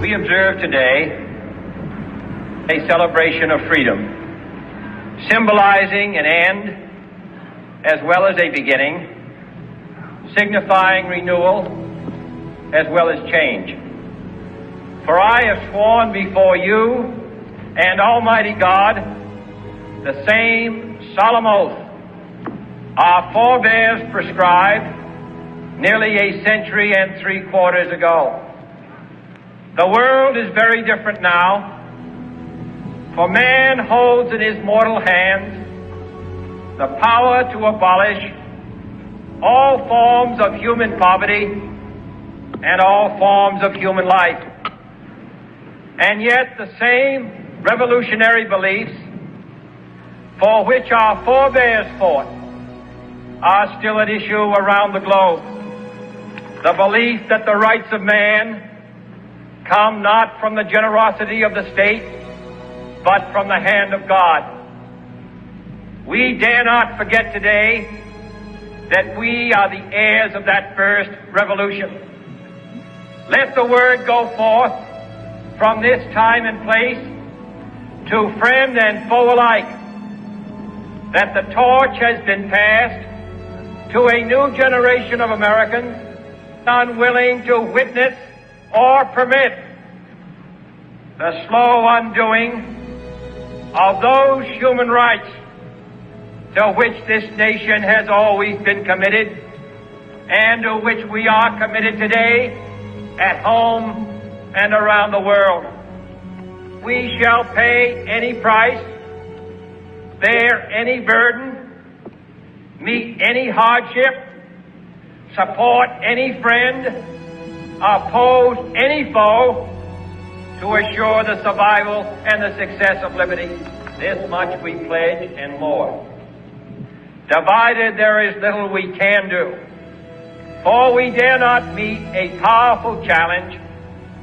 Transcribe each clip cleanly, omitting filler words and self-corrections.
We observe today a celebration of freedom, symbolizing an end as well as a beginning, signifying renewal as well as change. For I have sworn before you and Almighty God the same solemn oath our forebears prescribed nearly a century and 3/4 ago. The world is very different now, for man holds in his mortal hands the power to abolish all forms of human poverty and all forms of human life. And yet the same revolutionary beliefs for which our forebears fought are still at issue around the globe. The belief that the rights of man come not from the generosity of the state, but from the hand of God. We dare not forget today that we are the heirs of that first revolution. Let the word go forth from this time and place to friend and foe alike that the torch has been passed to a new generation of Americans unwilling to witness or permit the slow undoing of those human rights to which this nation has always been committed and to which we are committed today at home and around the world. We shall pay any price, bear any burden, meet any hardship, support any friend, oppose any foe to assure the survival and the success of liberty. This much we pledge and more. Divided there is little we can do, for we dare not meet a powerful challenge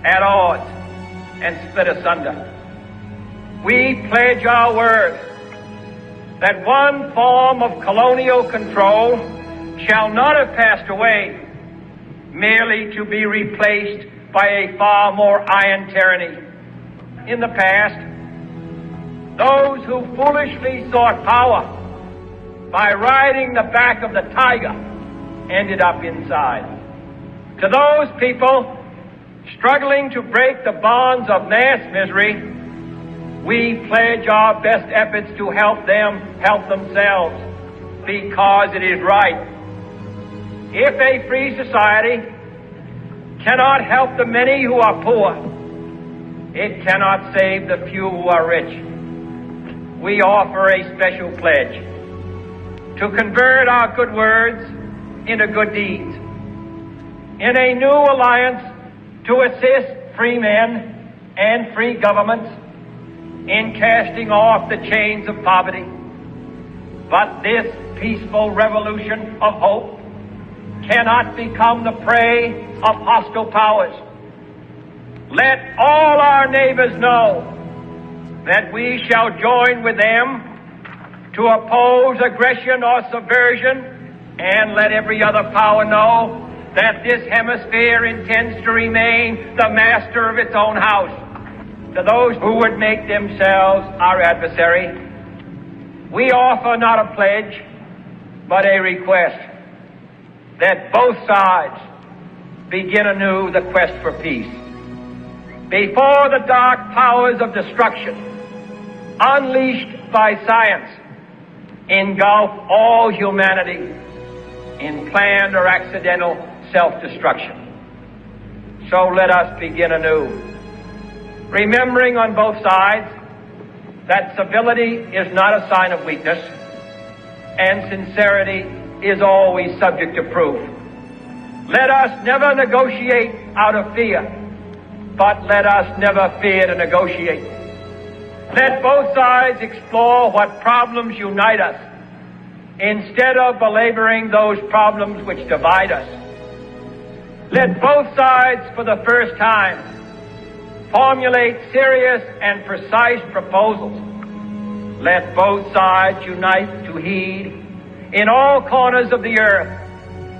at odds and split asunder. We pledge our word that one form of colonial control shall not have passed away merely to be replaced by a far more iron tyranny. In the past, those who foolishly sought power by riding the back of the tiger ended up inside. To those people struggling to break the bonds of mass misery, we pledge our best efforts to help them help themselves, because it is right. If a free society cannot help the many who are poor, it cannot save the few who are rich. We offer a special pledge to convert our good words into good deeds, in a new alliance to assist free men and free governments in casting off the chains of poverty. But this peaceful revolution of hope cannot become the prey of hostile powers. Let all our neighbors know that we shall join with them to oppose aggression or subversion, and let every other power know that this hemisphere intends to remain the master of its own house. To those who would make themselves our adversary, we offer not a pledge, but a request that both sides begin anew the quest for peace. Before the dark powers of destruction, unleashed by science, engulf all humanity in planned or accidental self-destruction. So let us begin anew, remembering on both sides that civility is not a sign of weakness, and sincerity is always subject to proof. Let us never negotiate out of fear, but let us never fear to negotiate. Let both sides explore what problems unite us, instead of belaboring those problems which divide us. Let both sides, for the first time, formulate serious and precise proposals. Let both sides unite to heed, in all corners of the earth,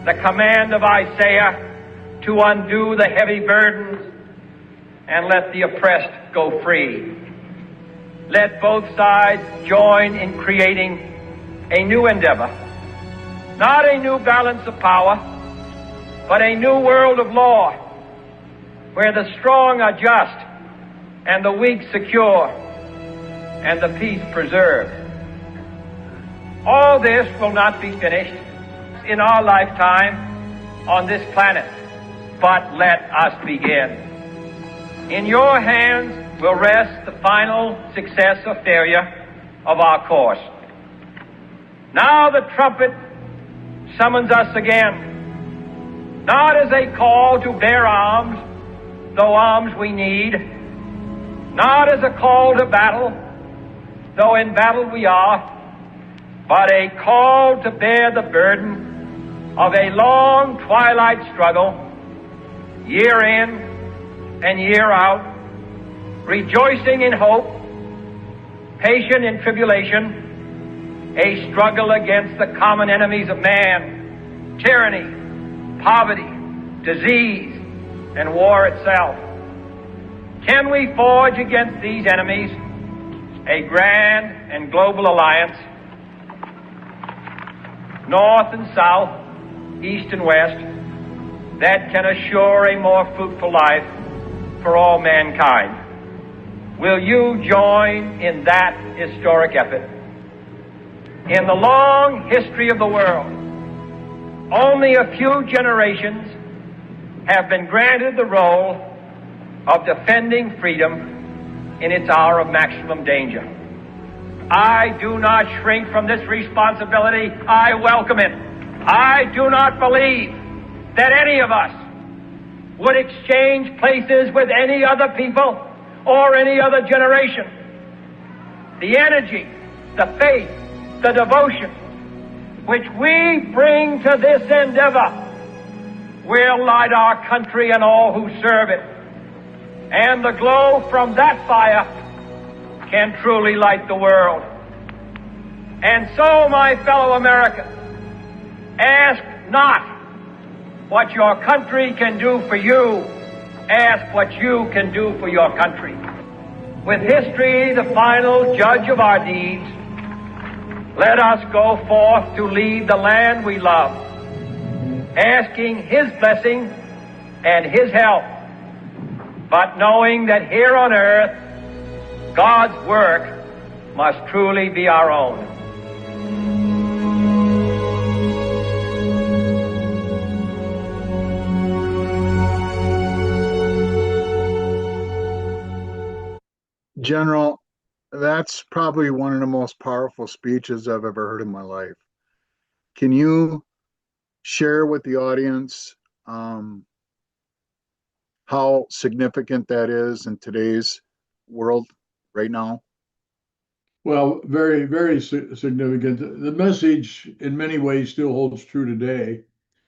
the command of Isaiah to undo the heavy burdens and let the oppressed go free. Let both sides join in creating a new endeavor, not a new balance of power, but a new world of law, where the strong are just and the weak secure and the peace preserved. All this will not be finished in our lifetime on this planet, but let us begin. In your hands will rest the final success or failure of our course. Now the trumpet summons us again, not as a call to bear arms, though arms we need, not as a call to battle, though in battle we are, but a call to bear the burden of a long twilight struggle, year in and year out, rejoicing in hope, patient in tribulation, a struggle against the common enemies of man, tyranny, poverty, disease, and war itself. Can we forge against these enemies a grand and global alliance, north and south, east and west, that can assure a more fruitful life for all mankind? Will you join in that historic effort? In the long history of the world, only a few generations have been granted the role of defending freedom in its hour of maximum danger. I do not shrink from this responsibility. I welcome it. I do not believe that any of us would exchange places with any other people or any other generation. The energy, the faith, the devotion which we bring to this endeavor will light our country and all who serve it. And the glow from that fire can truly light the world. And so, my fellow Americans, ask not what your country can do for you, ask what you can do for your country. With history the final judge of our deeds, let us go forth to lead the land we love, asking His blessing and His help, but knowing that here on earth, God's work must truly be our own. General, that's probably one of the most powerful speeches I've ever heard in my life. Can you share with the audience how significant that is in today's world right now? Well, very, very significant. The message in many ways still holds true today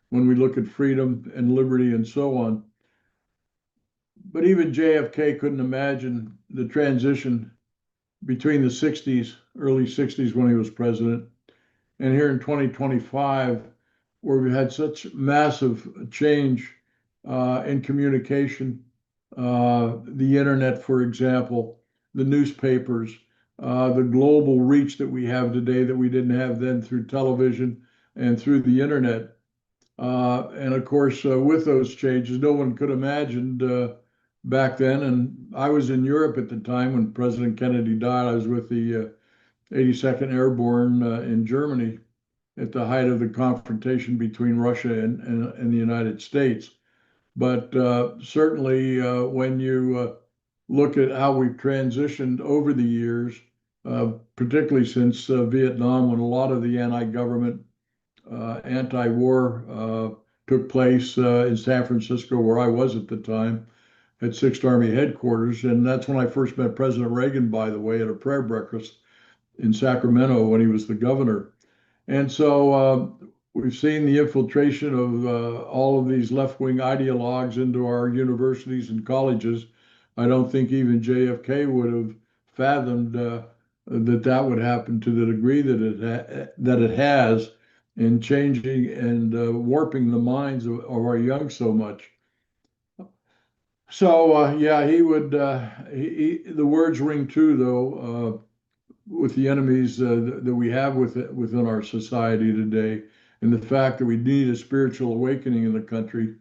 when we look at freedom and liberty and so on. But even JFK couldn't imagine the transition between the 60s, early 60s when he was president, and here in 2025, where we've had such massive change in communication, the internet, for example, the newspapers, the global reach that we have today that we didn't have then through television and through the internet. And of course, with those changes, no one could have imagined back then. And I was in Europe at the time when President Kennedy died. I was with the 82nd Airborne in Germany at the height of the confrontation between Russia and the United States. But certainly when you look at how we've transitioned over the years, particularly since Vietnam, when a lot of the anti-government, anti-war took place in San Francisco, where I was at the time, at 6th Army headquarters. And that's when I first met President Reagan, by the way, at a prayer breakfast in Sacramento when he was the governor. And so we've seen the infiltration of all of these left-wing ideologues into our universities and colleges. I don't think even JFK would have fathomed that would happen to the degree that it has in changing and warping the minds of our young so much. So yeah, he would. The words ring true, though, with the enemies that we have within our society today, and the fact that we need a spiritual awakening in the country,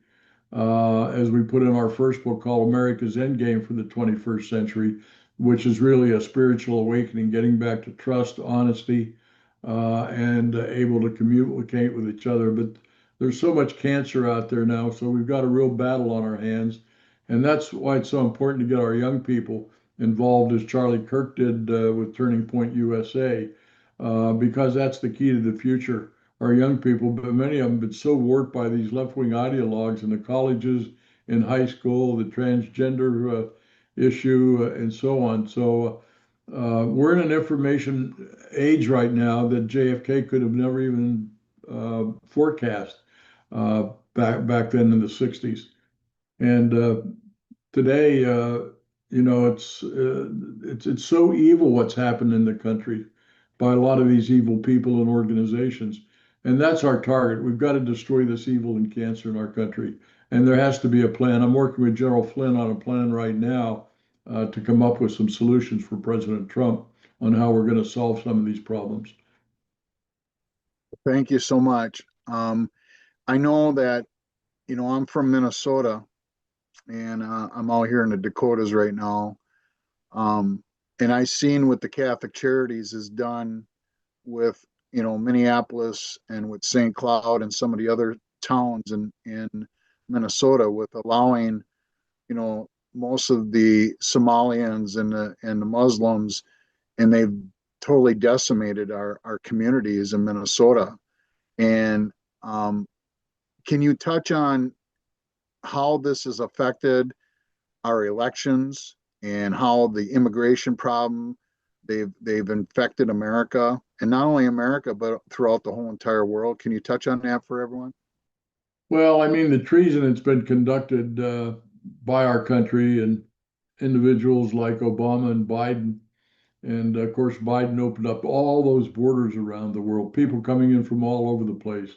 as we put in our first book called America's Endgame for the 21st Century, which is really a spiritual awakening, getting back to trust, honesty, and able to communicate with each other. But there's so much cancer out there now, so we've got a real battle on our hands. And that's why it's so important to get our young people involved, as Charlie Kirk did with Turning Point USA, because that's the key to the future. Our young people, but many of them have been so warped by these left-wing ideologues in the colleges, in high school, the transgender issue, and so on. So we're in an information age right now that JFK could have never even forecast back then in the 60s. And today, it's so evil what's happened in the country by a lot of these evil people and organizations, and that's our target. We've got to destroy this evil and cancer in our country, and there has to be a plan. I'm working with General Flynn on a plan right now to come up with some solutions for President Trump on how we're going to solve some of these problems. Thank you so much. I know that, I'm from Minnesota, and I'm out here in the Dakotas right now. Um, and I seen what the Catholic Charities has done with, Minneapolis and with St. Cloud and some of the other towns in Minnesota, with allowing, most of the Somalians and the Muslims, and they've totally decimated our communities in Minnesota. And can you touch on how this has affected our elections and how the immigration problem, they've infected America, and not only America but throughout the whole entire world? Can you touch on that for everyone? Well, I mean, the treason that's been conducted by our country and individuals like Obama and Biden. And of course, Biden opened up all those borders around the world, people coming in from all over the place.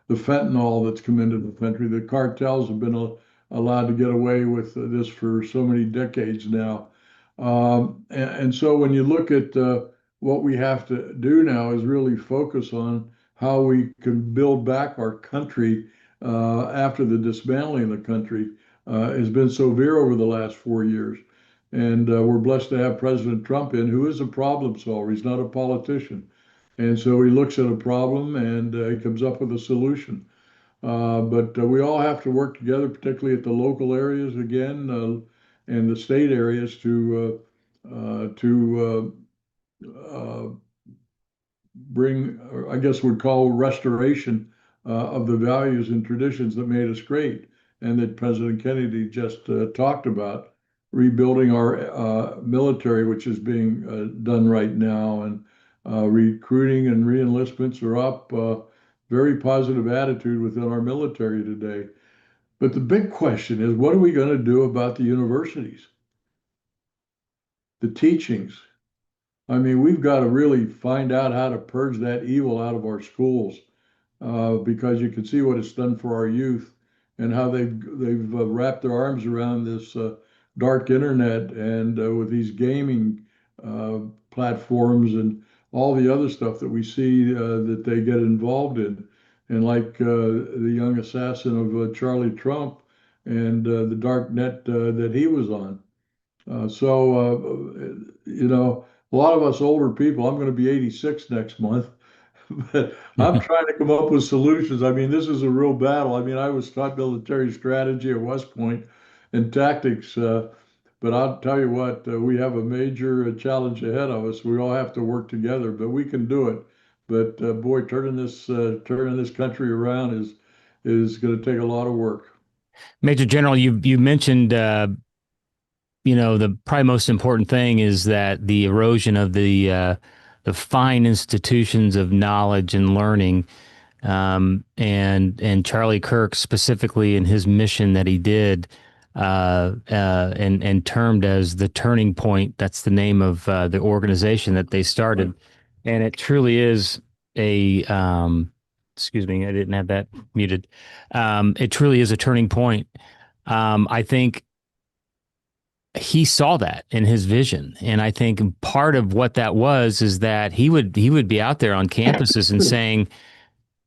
The fentanyl that's come into the country, the cartels have been allowed to get away with this for so many decades now. And so when you look at what we have to do now is really focus on how we can build back our country after the dismantling of the country has been severe over the last 4 years. And we're blessed to have President Trump in, who is a problem solver. He's not a politician. And so he looks at a problem and he comes up with a solution. But we all have to work together, particularly at the local areas again and the state areas to bring, or I guess we'd call restoration of the values and traditions that made us great and that President Kennedy just talked about, rebuilding our military, which is being done right now, and recruiting and reenlistments are up. Very positive attitude within our military today. But the big question is, what are we going to do about the universities, the teachings? I mean, we've got to really find out how to purge that evil out of our schools because you can see what it's done for our youth and how they've wrapped their arms around this dark internet and with these gaming platforms and all the other stuff that we see that they get involved in, and like the young assassin of Charlie Trump and the dark net that he was on. A lot of us older people, I'm going to be 86 next month, but I'm trying to come up with solutions. I mean, this is a real battle. I mean, I was taught military strategy at West Point and tactics, but I'll tell you what, we have a major challenge ahead of us. We all have to work together, but we can do it. But boy, turning this country around is going to take a lot of work. Major General, you mentioned the probably most important thing is that the erosion of the fine institutions of knowledge and learning, and Charlie Kirk specifically in his mission that he did, and termed as the Turning Point. That's the name of the organization that they started, and it truly is a excuse me, I didn't have that muted. It truly is a turning point I think he saw that in his vision, and I think part of what that was is that he would be out there on campuses and saying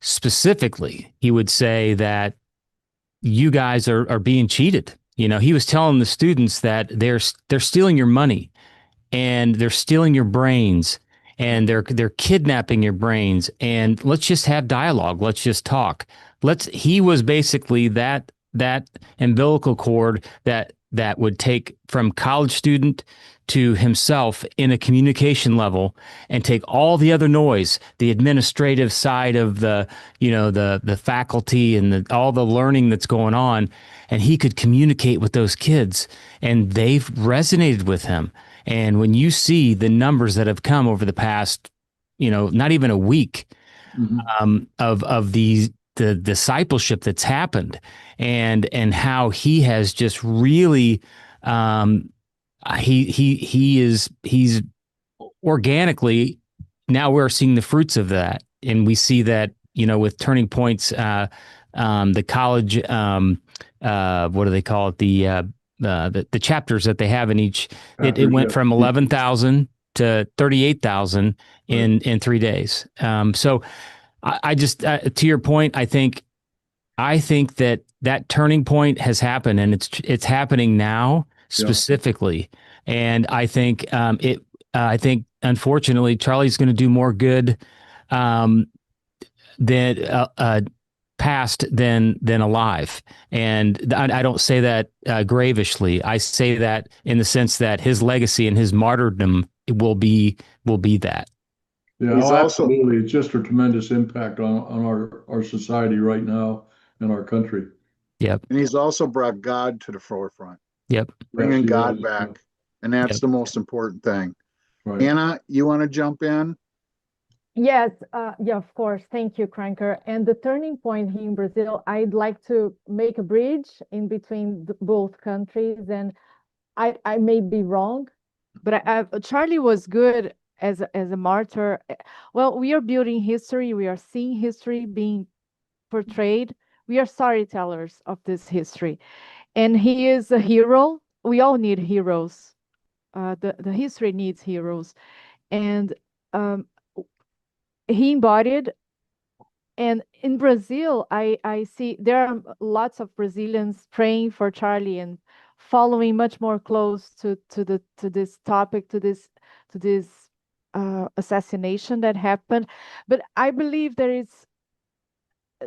specifically, he would say that you guys are being cheated. He was telling the students that they're stealing your money, and they're stealing your brains, and they're kidnapping your brains, and let's just have dialogue, let's just talk. He was basically that umbilical cord that would take from college student to himself in a communication level, and take all the other noise, the administrative side of the faculty, and all the learning that's going on, and he could communicate with those kids, and they've resonated with him. And when you see the numbers that have come over the past, not even a week, of the discipleship that's happened, and how he has just really, he's organically, now we're seeing the fruits of that, and we see that with Turning Points, the college, what do they call it, the chapters that they have in each, it went from 11,000 to 38,000 in 3 days. So I just, to your point, I think that turning point has happened, and it's happening now specifically. And I think unfortunately Charlie's going to do more good than past than alive. And I don't say that gravishly. I say that in the sense that his legacy and his martyrdom will be that. Yeah, He's also absolutely. It's just a tremendous impact on our society right now and our country. Yep. and he's also brought God to the forefront, Yep. bringing Yes, God yes, back, and that's Yep. the most important thing. right. Anna, you want to jump in? Yes, yeah, of course. Thank you, Cranker. And the turning point here in Brazil, I'd like to make a bridge in between both countries. And I may be wrong, but Charlie was good as a martyr. Well, we are building history. We are seeing history being portrayed. We are storytellers of this history, and he is a hero. We all need heroes. The history needs heroes, and um, he embodied. And in Brazil, I see there are lots of Brazilians praying for Charlie and following much more close to this topic, to this assassination that happened. But I believe there is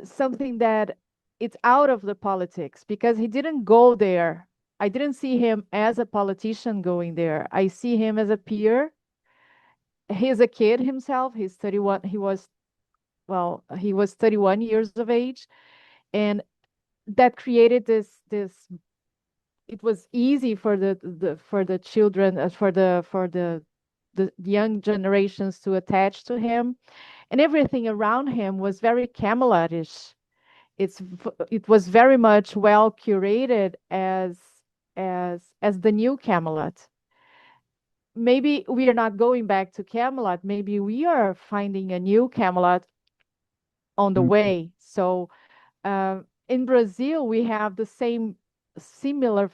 something that it's out of the politics, because he didn't go there. I didn't see him as a politician going there. I see him as a peer. He's a kid himself. He's 31. He was 31 years of age, and that created this. It was easy for the children, for the young generations to attach to him, and everything around him was very Camelotish. It was very much well curated as the new Camelot. Maybe we are not going back to Camelot. Maybe we are finding a new Camelot on the way. So in Brazil, we have the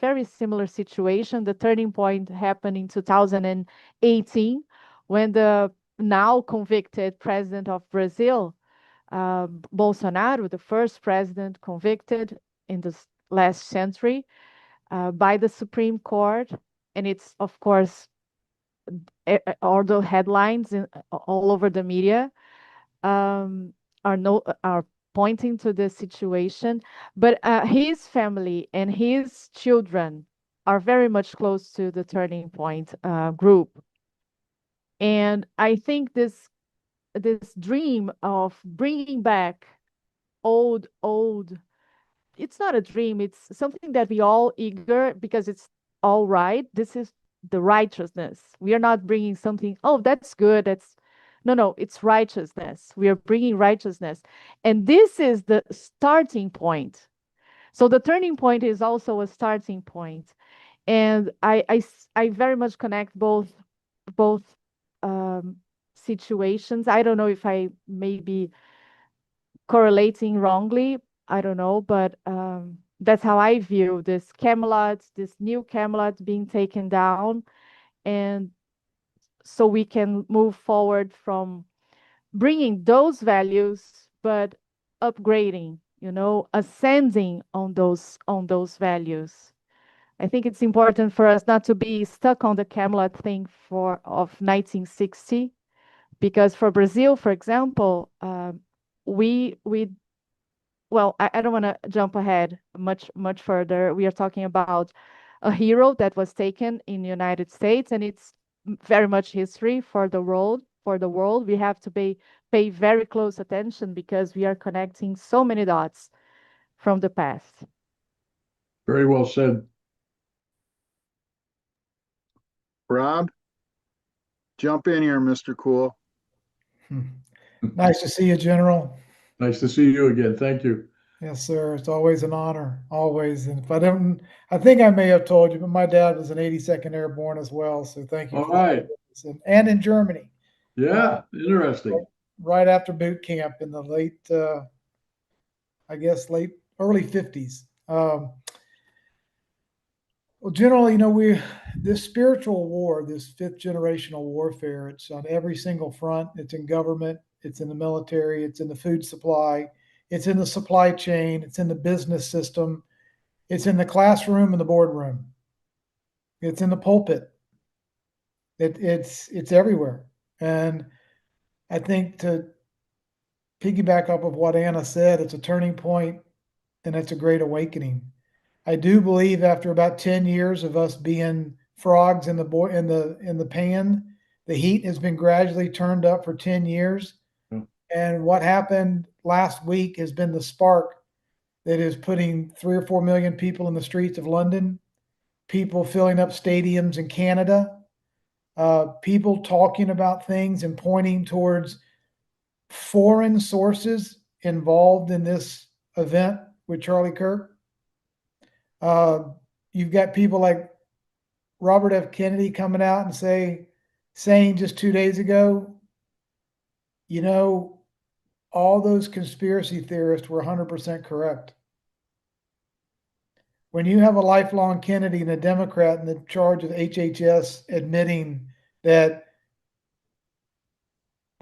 very similar situation. The turning point happened in 2018, when the now convicted president of Brazil, Bolsonaro, the first president convicted in the last century by the Supreme Court. And it's, of course, all the headlines all over the media are pointing to this situation. But his family and his children are very much close to the turning point group. And I think this dream of bringing back old, it's not a dream, it's something that we all eager, because it's all right. This is the righteousness. We are not bringing something, oh, that's good, that's no, it's righteousness. We are bringing righteousness, and this is the starting point. So the turning point is also a starting point. And I very much connect both um, situations. I don't know if I may be correlating wrongly. I don't know, but that's how I view this Camelot, this new Camelot being taken down, and so we can move forward from bringing those values, but upgrading, ascending on those values. I think it's important for us not to be stuck on the Camelot thing for of 1960, because for Brazil, for example, we well, I don't want to jump ahead much further. We are talking about a hero that was taken in the United States, and it's very much history for the world. For the world, we have to pay very close attention because we are connecting so many dots from the past. Very well said. Rob, jump in here, Mr. Cool. Nice to see you, General. Nice to see you again. Thank you. Yes, sir. It's always an honor, always. And if I don't, I think I may have told you, but my dad was an 82nd Airborne as well. So thank you All for that. right. And in Germany, Yeah, interesting. right after boot camp in the late, I guess, early 50s. Well, General, this spiritual war, this fifth generational warfare, it's on every single front. It's in government, it's in the military, it's in the food supply, it's in the supply chain, it's in the business system, it's in the classroom and the boardroom, it's in the pulpit. It's everywhere. And I think, to piggyback up of what Anna said, it's a turning point and it's a great awakening. I do believe after about 10 years of us being frogs in the pan, the heat has been gradually turned up for 10 years. Mm. And what happened last week has been the spark that is putting 3 or 4 million people in the streets of London, people filling up stadiums in Canada, people talking about things and pointing towards foreign sources involved in this event with Charlie Kirk. You've got people like Robert F. Kennedy coming out and saying just 2 days ago, all those conspiracy theorists were 100% correct. When you have a lifelong Kennedy and a Democrat in the charge of HHS admitting that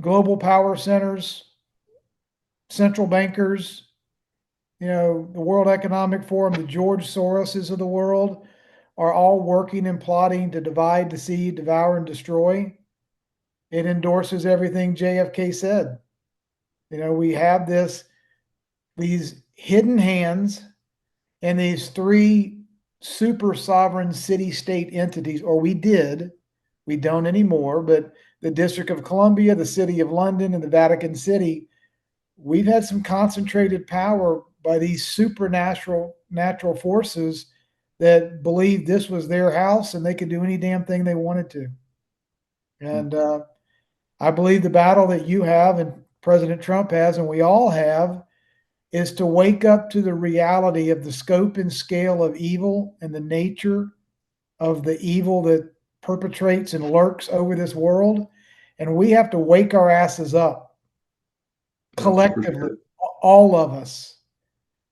global power centers, central bankers, the World Economic Forum, the George Soroses of the world are all working and plotting to divide, deceive, devour, and destroy, it endorses everything JFK said. We have these hidden hands and these three super sovereign city-state entities, or we don't anymore, but the District of Columbia, the City of London, and the Vatican City, we've had some concentrated power by these natural forces that believed this was their house and they could do any damn thing they wanted to. And I believe the battle that you have and President Trump has, and we all have, is to wake up to the reality of the scope and scale of evil and the nature of the evil that perpetrates and lurks over this world. And we have to wake our asses up collectively, all of us.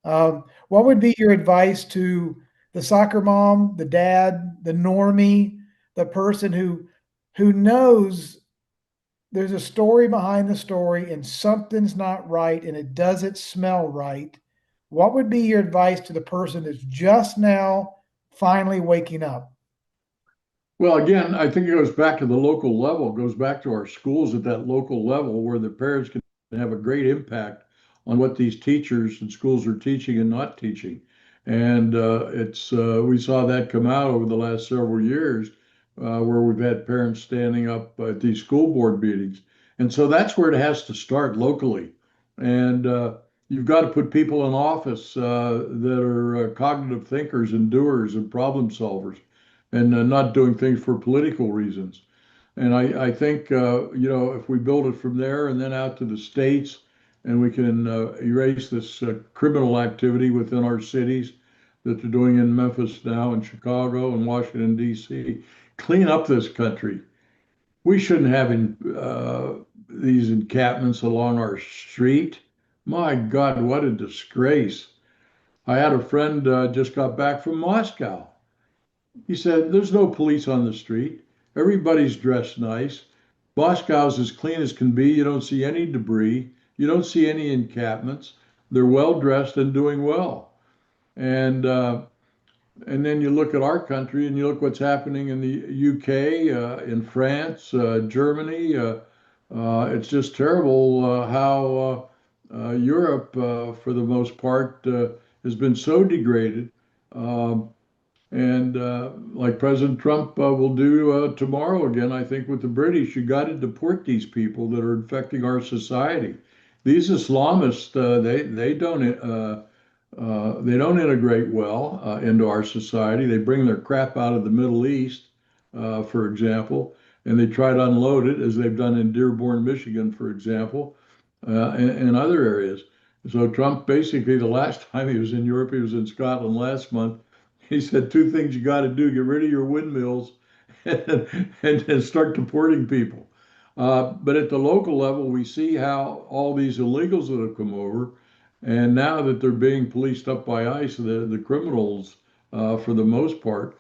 What would be your advice to the soccer mom, the dad, the normie, the person who knows there's a story behind the story and something's not right and it doesn't smell right? What would be your advice to the person that's just now finally waking up? Well, again, I think it goes back to the local level, it goes back to our schools at that local level where the parents can have a great impact on what these teachers and schools are teaching and not teaching. And we saw that come out over the last several years where we've had parents standing up at these school board meetings. And so that's where it has to start locally. And you've got to put people in office that are cognitive thinkers and doers and problem solvers and not doing things for political reasons. And I think, if we build it from there and then out to the states, and we can erase this criminal activity within our cities that they're doing in Memphis now and Chicago and Washington, D.C., clean up this country. We shouldn't have these encampments along our street. My God, what a disgrace. I had a friend just got back from Moscow. He said, there's no police on the street. Everybody's dressed nice. Moscow's as clean as can be. You don't see any debris. You don't see any encampments. They're well dressed and doing well. And and then you look at our country and you look what's happening in the UK, in France, Germany. It's just terrible how Europe, for the most part, has been so degraded. Um, and like President Trump will do tomorrow again, I think, with the British, you got to deport these people that are infecting our society. These Islamists, they don't integrate well into our society. They bring their crap out of the Middle East, for example, and they try to unload it, as they've done in Dearborn, Michigan, for example, and other areas. So Trump, basically, the last time he was in Europe, he was in Scotland last month. He said two things you got to do: get rid of your windmills and start deporting people. But at the local level, we see how all these illegals that have come over, and now that they're being policed up by ICE, the criminals, for the most part.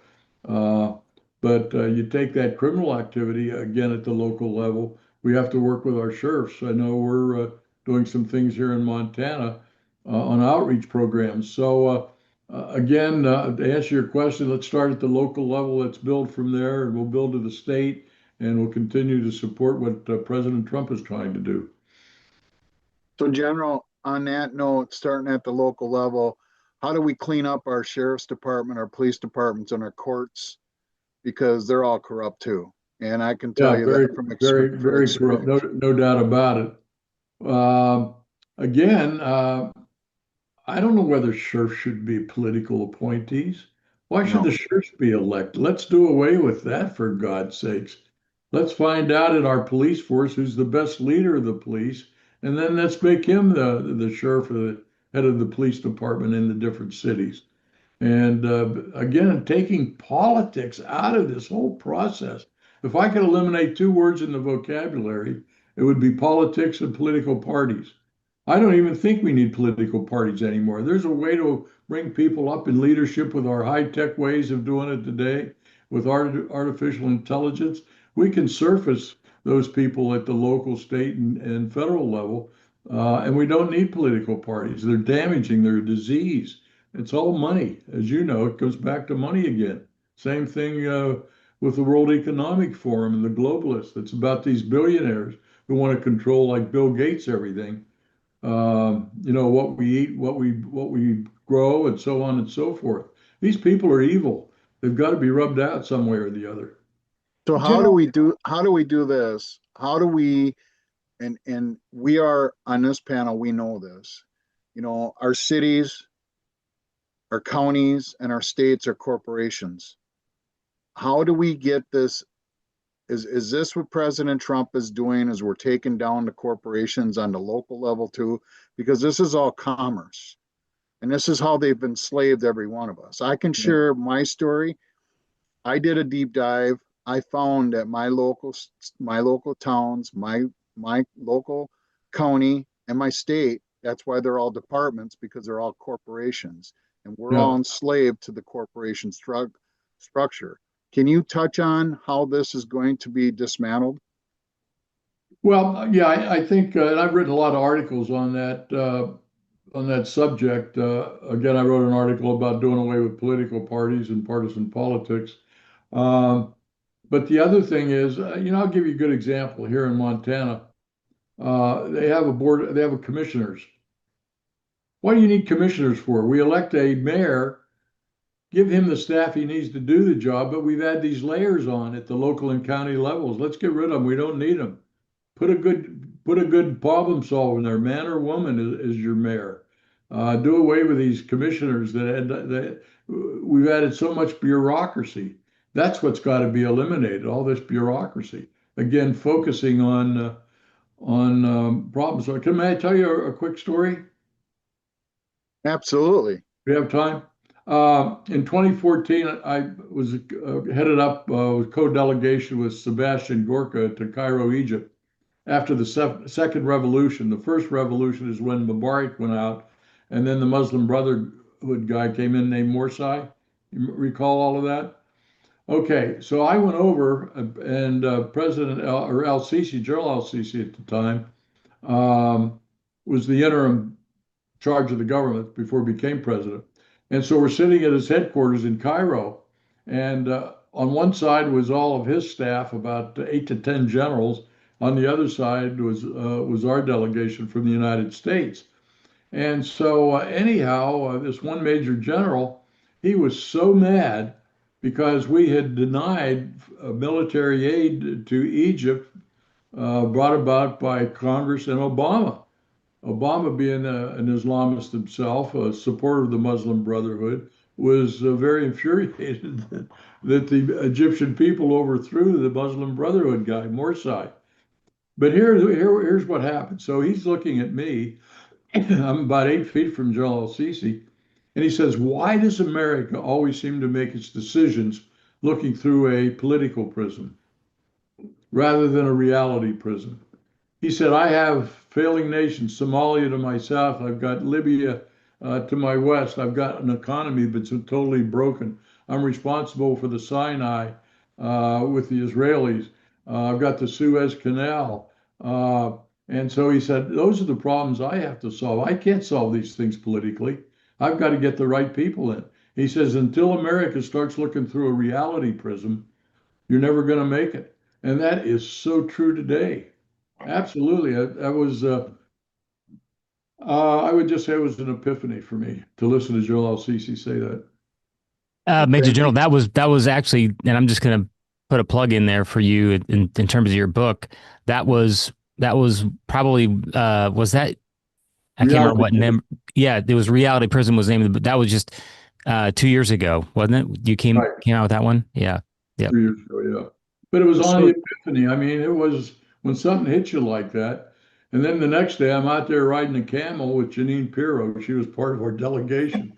Uh, but you take that criminal activity again at the local level, we have to work with our sheriffs. I know we're doing some things here in Montana on outreach programs. So again, to answer your question, let's start at the local level. Let's build from there, and we'll build to the state, and we'll continue to support what President Trump is trying to do. So, General, on that note, starting at the local level, how do we clean up our sheriff's department, our police departments, and our courts? Because they're all corrupt too. And I can tell Yeah, you very, that from very corrupt. No, experience. no doubt about it. Again, I don't know whether sheriffs should be political appointees. Why should No. the sheriffs be elected? Let's do away with that, for God's sakes. Let's find out in our police force who's the best leader of the police, and then let's make him the sheriff or the head of the police department in the different cities. And again, taking politics out of this whole process. If I could eliminate two words in the vocabulary, it would be politics and political parties. I don't even think we need political parties anymore. There's a way to bring people up in leadership with our high-tech ways of doing it today, with artificial intelligence. We can surface those people at the local, state, and federal level, and we don't need political parties. They're damaging, they're a disease. It's all money. As you know, it goes back to money again. Same thing with the World Economic Forum and the globalists. It's about these billionaires who want to control, like Bill Gates, everything. What we eat, what we grow, and so on and so forth. These people are evil. They've got to be rubbed out some way or the other. So General, how do we do this? How do we and we are on this panel, we know this. Our cities, our counties, and our states are corporations. How do we get this? Is this what President Trump is doing? Is we're taking down the corporations on the local level too? Because this is all commerce. And this is how they've enslaved every one of us. I can Yeah. share my story. I did a deep dive. I found that my local towns, my local county, and my state, that's why they're all departments, because they're all corporations. And we're all Yeah. enslaved to the corporation structure. Can you touch on how this is going to be dismantled? Well, yeah, I think, and I've written a lot of articles on that subject. Again, I wrote an article about doing away with political parties and partisan politics. Um, but the other thing is, I'll give you a good example here in Montana. They have a board, they have a commissioners. What do you need commissioners for? We elect a mayor, give him the staff he needs to do the job, but we've had these layers on at the local and county levels. Let's get rid of them. We don't need them. Put a good problem solver in there, man or woman, is your mayor. Do away with these commissioners that we've added so much bureaucracy. That's what's got to be eliminated. All this bureaucracy. Again, focusing on problems. So, may I tell you a quick story? Absolutely. We have time. In 2014, I was headed up with co-delegation with Sebastian Gorka to Cairo, Egypt, after the second revolution. The first revolution is when Mubarak went out, and then the Muslim Brotherhood guy came in named Morsai. You recall all of that? Okay, so I went over and President El-Sisi, General El-Sisi at the time, was the interim charge of the government before he became president. And so we're sitting at his headquarters in Cairo, and on one side was all of his staff, about 8 to 10 generals. On the other side was our delegation from the United States. And so anyhow, this one major general, he was so mad because we had denied military aid to Egypt, brought about by Congress and Obama. Obama, being an Islamist himself, a supporter of the Muslim Brotherhood, was very infuriated that the Egyptian people overthrew the Muslim Brotherhood guy, Morsi. But here's what happened. So he's looking at me. I'm about 8 feet from Joel El-Sisi, and he says, "Why does America always seem to make its decisions looking through a political prism rather than a reality prism?" He said, "I have failing nations, Somalia to my south. I've got Libya to my west. I've got an economy that's totally broken. I'm responsible for the Sinai with the Israelis. I've got the Suez Canal." And so he said, "Those are the problems I have to solve. I can't solve these things politically. I've got to get the right people in." He says, "Until America starts looking through a reality prism, you're never going to make it." And that is so true today. Absolutely. I would just say it was an epiphany for me to listen to Joel El-Sisi say that. Major General, that was actually, and I'm just going to put a plug in there for you in terms of your book. That was probably was that I can't remember what name. Yeah, it was Reality Prison was the name of the book. That was just 2 years ago, wasn't it? You came Right. out with that one? Yeah. Yeah. 3 years ago, yeah. But it was on So- the epiphany. I mean, it was when something hits you like that. And then the next day, I'm out there riding a camel with Janine Pirro. She was part of our delegation.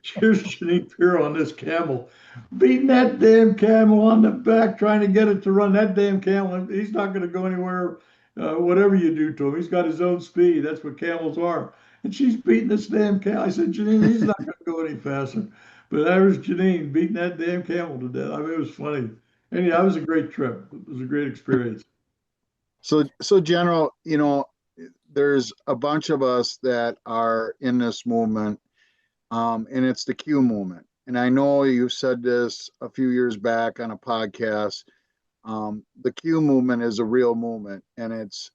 Here's Janine Pirro on this camel, beating that damn camel on the back, trying to get it to run. That damn camel, he's not going to go anywhere, whatever you do to him. He's got his own speed. That's what camels are. And she's beating this damn camel. I said, "Janine, he's not going to go any faster." But there was Janine beating that damn camel to death. I mean, it was funny. Anyhow, that was a great trip. It was a great experience. So General, there's a bunch of us that are in this movement, and it's the Q movement. And I know you said this a few years back on a podcast. The Q movement is a real movement, and it's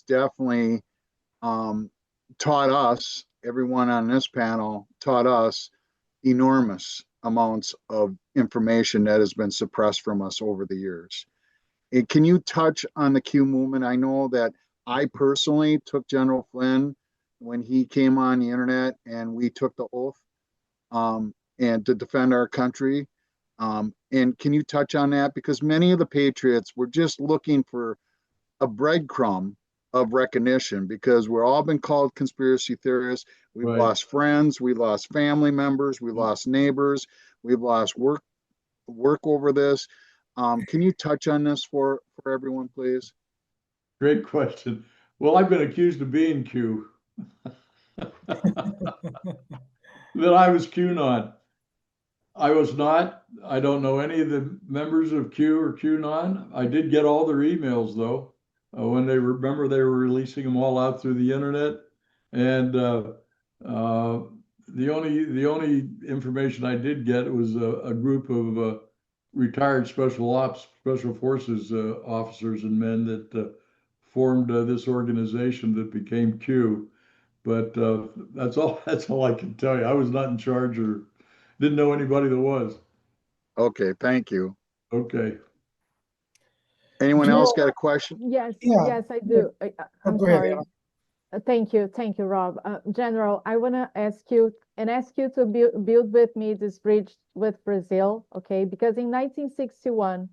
definitely taught us, everyone on this panel taught us enormous amounts of information that has been suppressed from us over the years. And can you touch on the Q movement? I know that I personally took General Flynn when he came on the internet, and we took the oath and to defend our country. And can you touch on that? Because many of the patriots were just looking for a breadcrumb of recognition, because we're all been called conspiracy theorists. We've Right. lost friends, we lost family members, we lost neighbors, we've lost work over this. Can you touch on this for everyone, please? Great question. Well, I've been accused of being Q. That I was QAnon. I was not. I don't know any of the members of Q or QAnon. I did get all their emails though, when they remember they were releasing them all out through the internet, and the only information I did get was a group of retired special forces officers and men that formed this organization that became Q. But that's all. That's all I can tell you. I was not in charge or didn't know anybody that was. Okay, thank you. Okay. Anyone else General, got a question? Yes, Yeah. yes, I do. I'm go ahead, sorry. Anna. Thank you, Rob. General, I want to ask you to build with me this bridge with Brazil, okay? Because in 1961,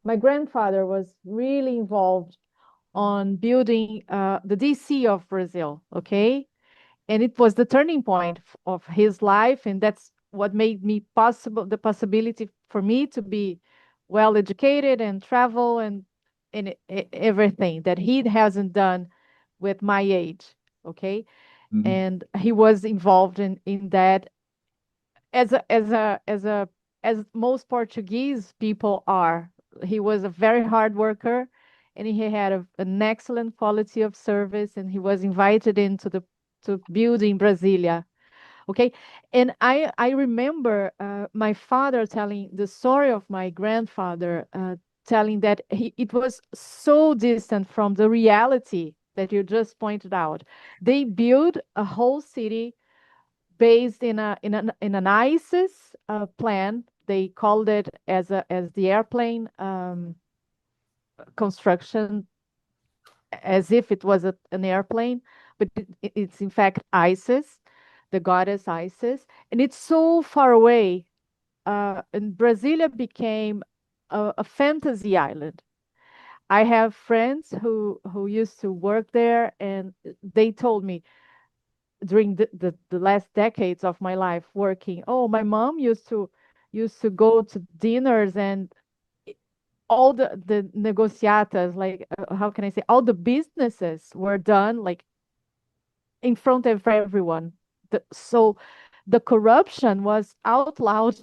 my grandfather was really involved on building the DC of Brazil, okay? And it was the turning point of his life, and that's what made me the possibility for me to be well educated and travel and everything that he hasn't done with my age, okay? Mhm. and he was involved in that as most Portuguese people are. He was a very hard worker, and he had an excellent quality of service, and he was invited into the to build in Brasilia. Okay, and I remember my father telling the story of my grandfather, telling that it was so distant from the reality that you just pointed out. They built a whole city based in an ISIS plan. They called it as the airplane construction, as if it was an airplane, but it's in fact ISIS, the goddess Isis, and it's so far away. And Brasilia became a fantasy island. I have friends who used to work there, and they told me during the last decades of my life working, oh, my mom used to go to dinners, and all the negociatas, like how can I say, all the businesses were done like in front of everyone. So the corruption was out loud,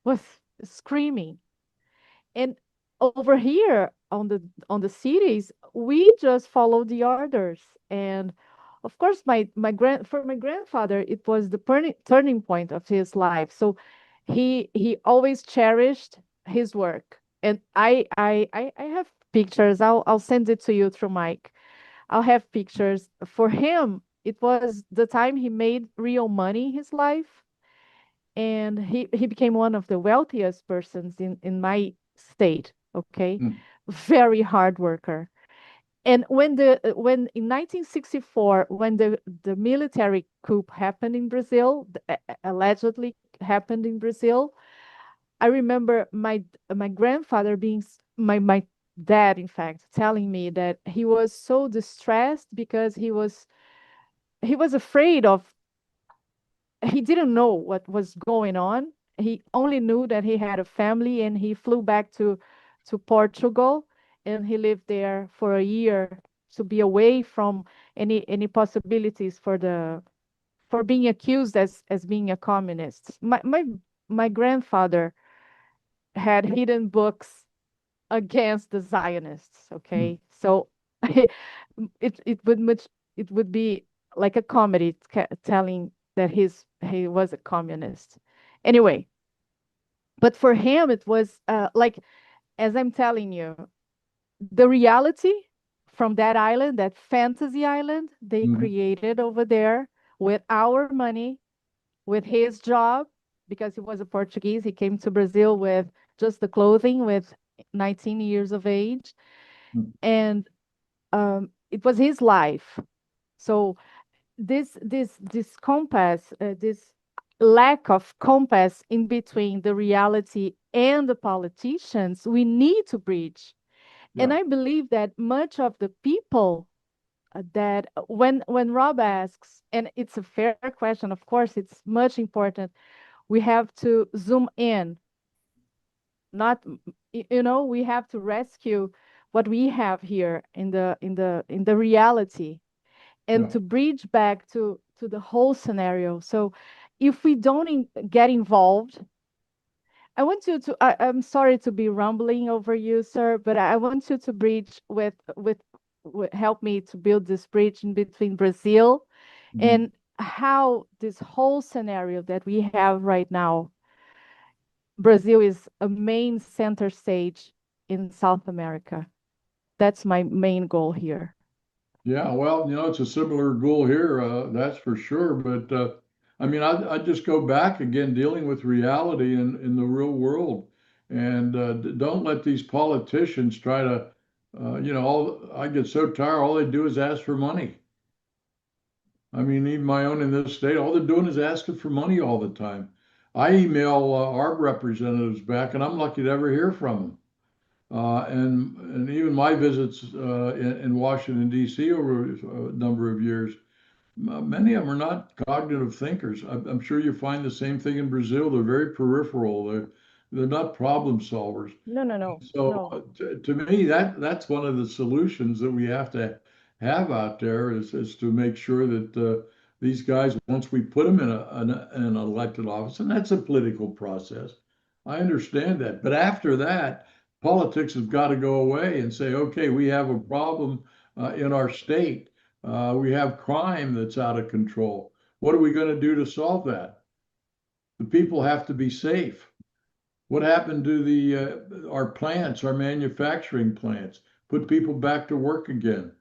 was screaming. And over here on the cities, we just follow the orders. And of course, for my grandfather, it was the turning point of his life. So he always cherished his work. And I have pictures. I'll send it to you through Mike. I'll have pictures. For him, it was the time he made real money in his life, and he became one of the wealthiest persons in my state. Okay, Mm. very hard worker. And when in 1964, when the military coup happened in Brazil, allegedly happened in Brazil, I remember my grandfather my dad, in fact, telling me that he was so distressed because he was afraid of, he didn't know what was going on. He only knew that he had a family, and he flew back to Portugal, and he lived there for a year to be away from any possibilities for being accused as being a communist. My grandfather had hidden books against the Zionists. Mm. Okay, so it would be like a comedy telling that he was a communist. Anyway, but for him it was like, as I'm telling you, the reality from that island, that fantasy island they Mhm. created over there with our money, with his job, because he was a Portuguese. He came to Brazil with just the clothing with 19 years of age, Mm. and it was his life. So this compass, this lack of compass in between the reality and the politicians, we need to bridge. And Yeah. I believe that much of the people that when Rob asks, and it's a fair question, of course, it's much important. We have to zoom in, not we have to rescue what we have here in the reality, and Yeah. to bridge back to the whole scenario. So if we don't get involved, I want you to I'm sorry to be rumbling over you, sir, but I want you to bridge with help me to build this bridge in between Brazil Mhm. and how this whole scenario that we have right now. Brazil is a main center stage in South America. That's my main goal here. Yeah, well, it's a similar goal here, that's for sure. But I mean, I just go back again, dealing with reality in the real world, and don't let these politicians try to, all I get so tired. All they do is ask for money. I mean, even my own in this state, all they're doing is asking for money all the time. I email our representatives back, and I'm lucky to ever hear from them. And even my visits in Washington, D.C. over a number of years, many of them are not cognitive thinkers. I'm sure you find the same thing in Brazil. They're very peripheral. They're not problem solvers. No, no, no, So no. to me, that's one of the solutions that we have to have out there is to make sure that these guys once we put them in an elected office, and that's a political process. I understand that. But after that, politics has got to go away and say, okay, we have a problem in our state. We have crime that's out of control. What are we going to do to solve that? The people have to be safe. What happened to our plants, our manufacturing plants? Put people back to work again.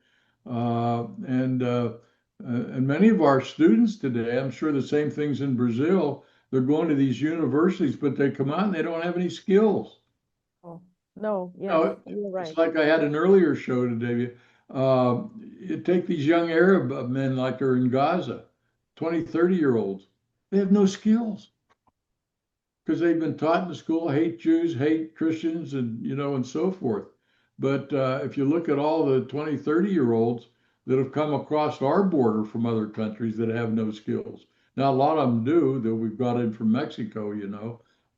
And many of our students today, I'm sure the same things in Brazil, they're going to these universities, but they come out and they don't have any skills. Oh, no, You yes, know, you're it's right. like I had an earlier show today. You take these young Arab men like they're in Gaza, 20, 30-year-olds. They have no skills because they've been taught in the school, hate Jews, hate Christians, and and so forth. But if you look at all the 20, 30-year-olds that have come across our border from other countries that have no skills. Now, a lot of them do that we've got in from Mexico,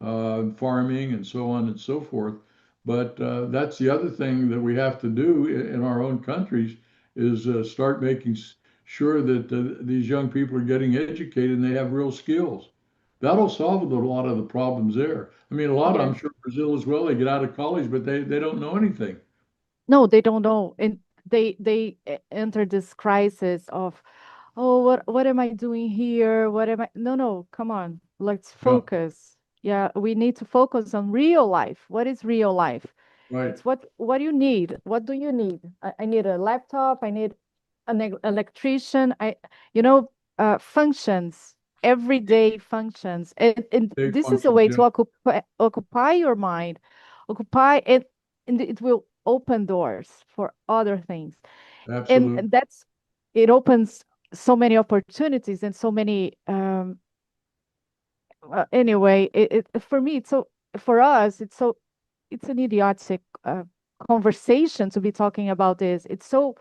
farming and so on and so forth. But that's the other thing that we have to do in our own countries is start making sure that these young people are getting educated and they have real skills. That'll solve a lot of the problems there. I mean, I'm Yes. sure Brazil as well, they get out of college, but they don't know anything. No, they don't know. And they enter this crisis of, oh, what am I doing here? What am I? No, no, come on. Let's Yeah, focus. Yeah, we need to focus on real life. What is real life? right. It's what do you need? What do you need? I need a laptop. I need an electrician. Functions, everyday functions. And They this is a functions, way yeah, to occupy your mind, occupy it, and it will open doors for other things. And absolutely. that's it opens so many opportunities and so many anyway, for me, for us, it's an idiotic conversation to be talking about this. It's so,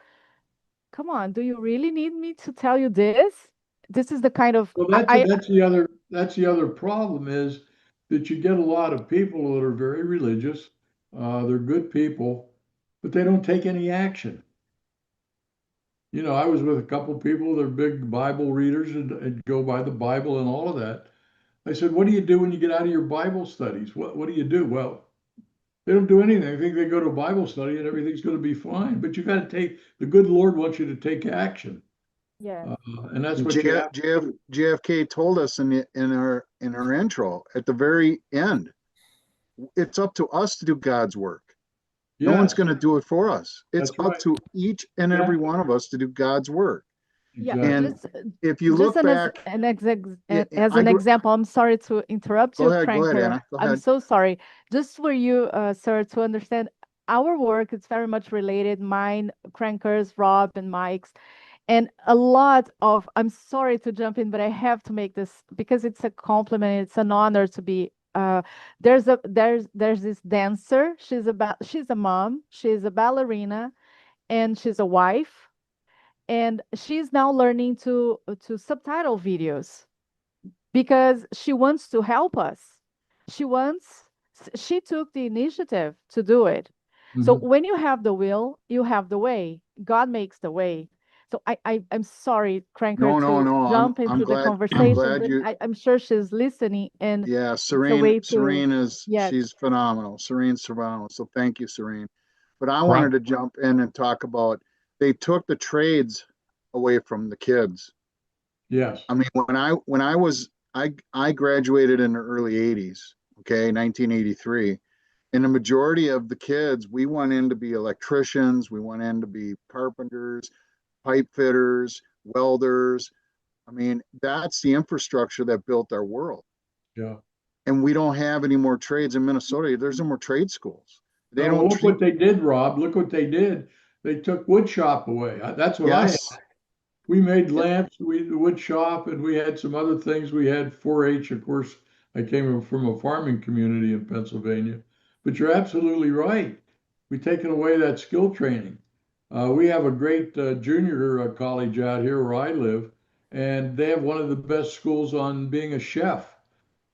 come on, do you really need me to tell you this? This is the kind of, Well, I that's the other problem is that you get a lot of people that are very religious. They're good people, but they don't take any action. I was with a couple of people, they're big Bible readers and go by the Bible and all of that. I said, what do you do when you get out of your Bible studies? What do you do? Well, they don't do anything. They think they go to Bible study and everything's going to be fine. But you got to the good Lord wants you to take action. yes, Uh, and that's And what you have to do. JFK told us in our intro at the very end, it's up to us to do God's work. No one's Yes, going to do it for us. It's that's up right. to each and every Exactly. one of us to do God's work. yeah, Exactly. And if you just look back, yeah, as I an grew. example, I'm sorry to interrupt you, Go ahead, Cranker. Anna. Go I'm ahead. so sorry. Just for you, sir, to understand, our work is very much related, mine, Cranker's, Rob, and Mike's. And a lot of, I'm sorry to jump in, but I have to make this because it's a compliment. It's an honor to be. There's this dancer. She's a mom. She's a ballerina, and she's a wife. And she's now learning to subtitle videos because she wants to help us. She wants. She took the initiative to do it. So Mhm. when you have the will, you have the way. God makes the way. So I'm sorry, Cranker, No, no, to no. I'm jump I'm into the glad. I'm conversation, glad but you. I'm sure she's listening, and Yeah, it's a Serene. way to, Serene is yes, she's phenomenal. Serene's phenomenal. So thank you, Serene. But I Right. wanted to jump in and talk about they took the trades away from the kids. Yes. I mean, when I graduated in the early 80s, okay, 1983, and the majority of the kids, we went in to be electricians, we went in to be carpenters, pipe fitters, welders. I mean, that's the infrastructure that built our world. Yeah. And we don't have any more trades in Minnesota. There's no more trade schools. They No, well, don't look treat, what they did, Rob. Look what they did. They took wood shop away. That's what I had. yes. We made lamps, the wood shop, and we had some other things. We had 4-H, of course. I came from a farming community in Pennsylvania. But you're absolutely right. We've taken away that skill training. We have a great junior college out here where I live, and they have one of the best schools on being a chef,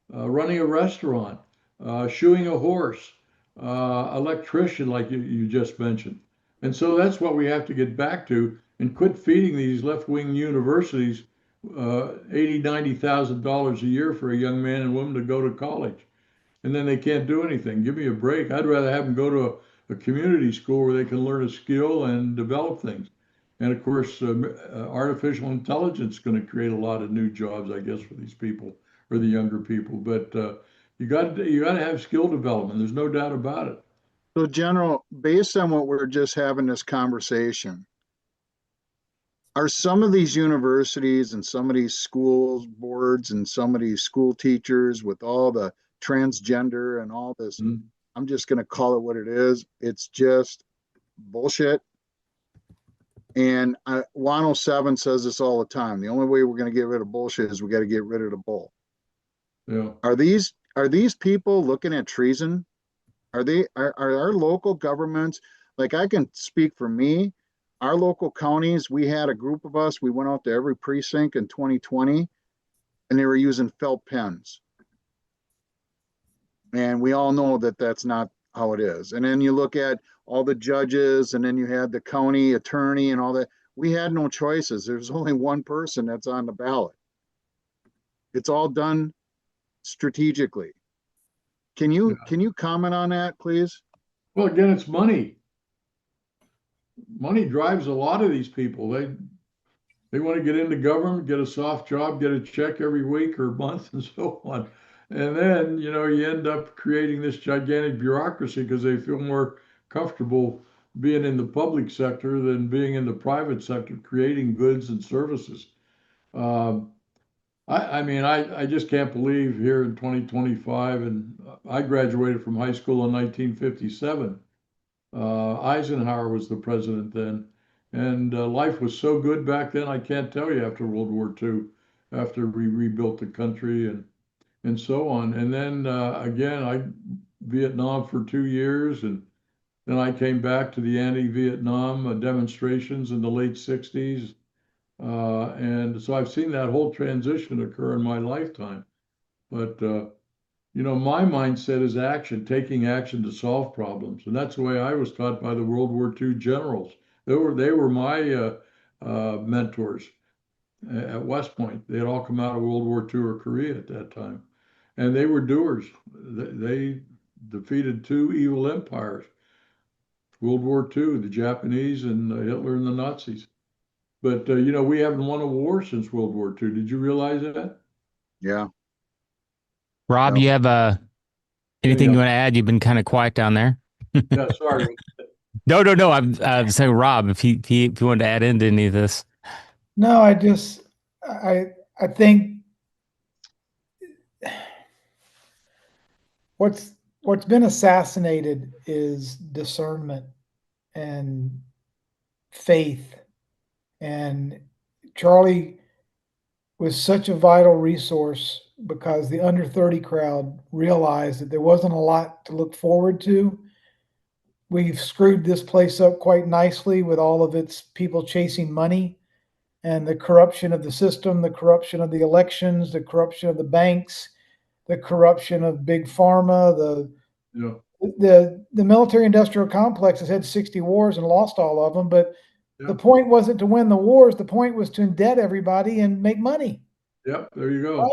running a restaurant, shoeing a horse, electrician, like you just mentioned. And so that's what we have to get back to and quit feeding these left wing universities $80,000, $90,000 a year for a young man and woman to go to college, and then they can't do anything. Give me a break. I'd rather have them go to a community school where they can learn a skill and develop things. And of course, artificial intelligence is going to create a lot of new jobs, I guess, for these people or the younger people. But you got to have skill development. There's no doubt about it. So, General, based on what we're just having this conversation, are some of these universities and some of these schools boards and some of these school teachers with all the transgender and all this, Mhm. I'm just going to call it what it is. It's just bullshit. And 107 says this all the time. The only way we're going to get rid of bullshit is we got to get rid of the bull. Yeah. Are these people looking at treason? Are our local governments, like I can speak for me, our local counties, we had a group of us, we went out to every precinct in 2020 and they were using felt pens. And we all know that that's not how it is. And then you look at all the judges and then you had the county attorney and all that. We had no choices. There's only one person that's on the ballot. It's all done strategically. Can you comment on that, please? Well, again, it's money. Money drives a lot of these people. They want to get into government, get a soft job, get a check every week or month, and so on. And then, you end up creating this gigantic bureaucracy because they feel more comfortable being in the public sector than being in the private sector, creating goods and services. Um, I mean, I just can't believe here in 2025, and I graduated from high school in 1957. Eisenhower was the president then, and life was so good back then. I can't tell you after World War II, after we rebuilt the country and so on. And then again, I Vietnam for 2 years, and then I came back to the anti-Vietnam demonstrations in the late '60s, and so I've seen that whole transition occur in my lifetime. But my mindset is action, taking action to solve problems, and that's the way I was taught by the World War II generals. They were my mentors at West Point. They had all come out of World War II or Korea at that time, and they were doers. They defeated two evil empires, World War II, the Japanese and Hitler and the Nazis. But we haven't won a war since World War II. Did you realize that? Yeah. Rob, Yeah. you have anything Yeah, you want to add? You've been kind of quiet down there. yeah. Sorry. No. I'm saying, Rob, if you wanted to add into any of this. No, I think what's been assassinated is discernment and faith. And Charlie was such a vital resource because the under 30 crowd realized that there wasn't a lot to look forward to. We've screwed this place up quite nicely with all of its people chasing money and the corruption of the system, the corruption of the elections, the corruption of the banks, the corruption of big pharma, Yeah, the military industrial complex has had 60 wars and lost all of them, but yeah, the point wasn't to win the wars, the point was to indebt everybody and make money. yeah. There you go. Right?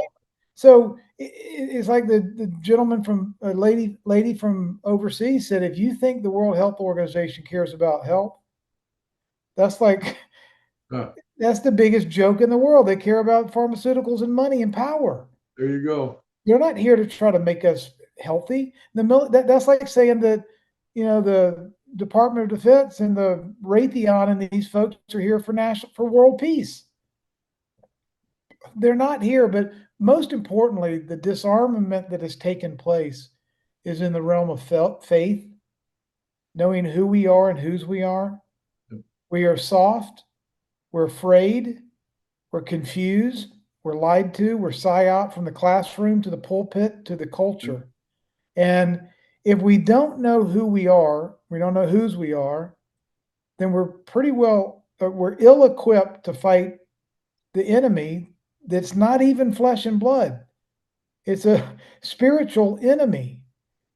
So it's like the gentleman from lady from overseas said, if you think the World Health Organization cares about health, that's like Yeah, that's the biggest joke in the world. They care about pharmaceuticals and money and power. there you go. They're not here to try to make us healthy. That's like saying that, the Department of Defense and the Raytheon and these folks are here for world peace. They're not here, but most importantly, the disarmament that has taken place is in the realm of faith, knowing who we are and whose we are. We are soft, we're afraid, we're confused, we're lied to, we're psyop from the classroom to the pulpit to the culture. And if we don't know who we are, we don't know whose we are, then we're ill-equipped to fight the enemy that's not even flesh and blood. It's a spiritual enemy.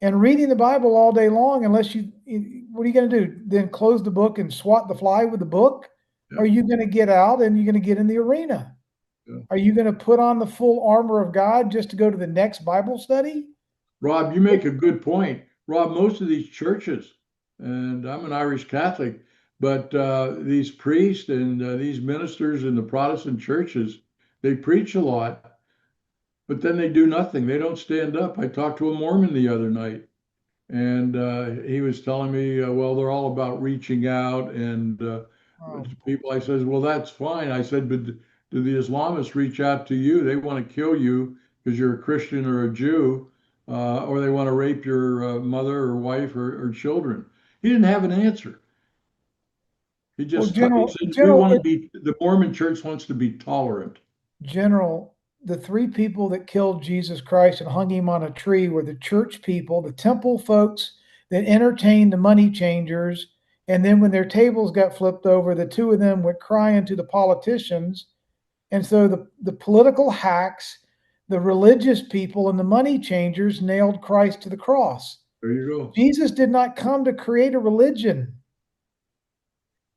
And reading the Bible all day long, unless what are you going to do? Then close the book and swat the fly with the book? Yeah. Or are you going to get out and you're going to get in the arena? Yeah. Are you going to put on the full armor of God just to go to the next Bible study? Rob, you make a good point. Rob, most of these churches, and I'm an Irish Catholic, but these priests and these ministers in the Protestant churches, they preach a lot, but then they do nothing. They don't stand up. I talked to a Mormon the other night, and he was telling me, well, they're all about reaching out and Oh, people. I says, well, that's fine. I said, but do the Islamists reach out to you? They want to kill you because you're a Christian or a Jew, or they want to rape your mother or wife or children. He didn't have an answer. He well, just he General, said, we General, want to be, the Mormon church wants to be tolerant. General, the three people that killed Jesus Christ and hung him on a tree were the church people, the temple folks that entertained the money changers. And then when their tables got flipped over, the two of them went crying to the politicians. And so the political hacks, the religious people, and the money changers nailed Christ to the cross. There you go. Jesus did not come to create a religion.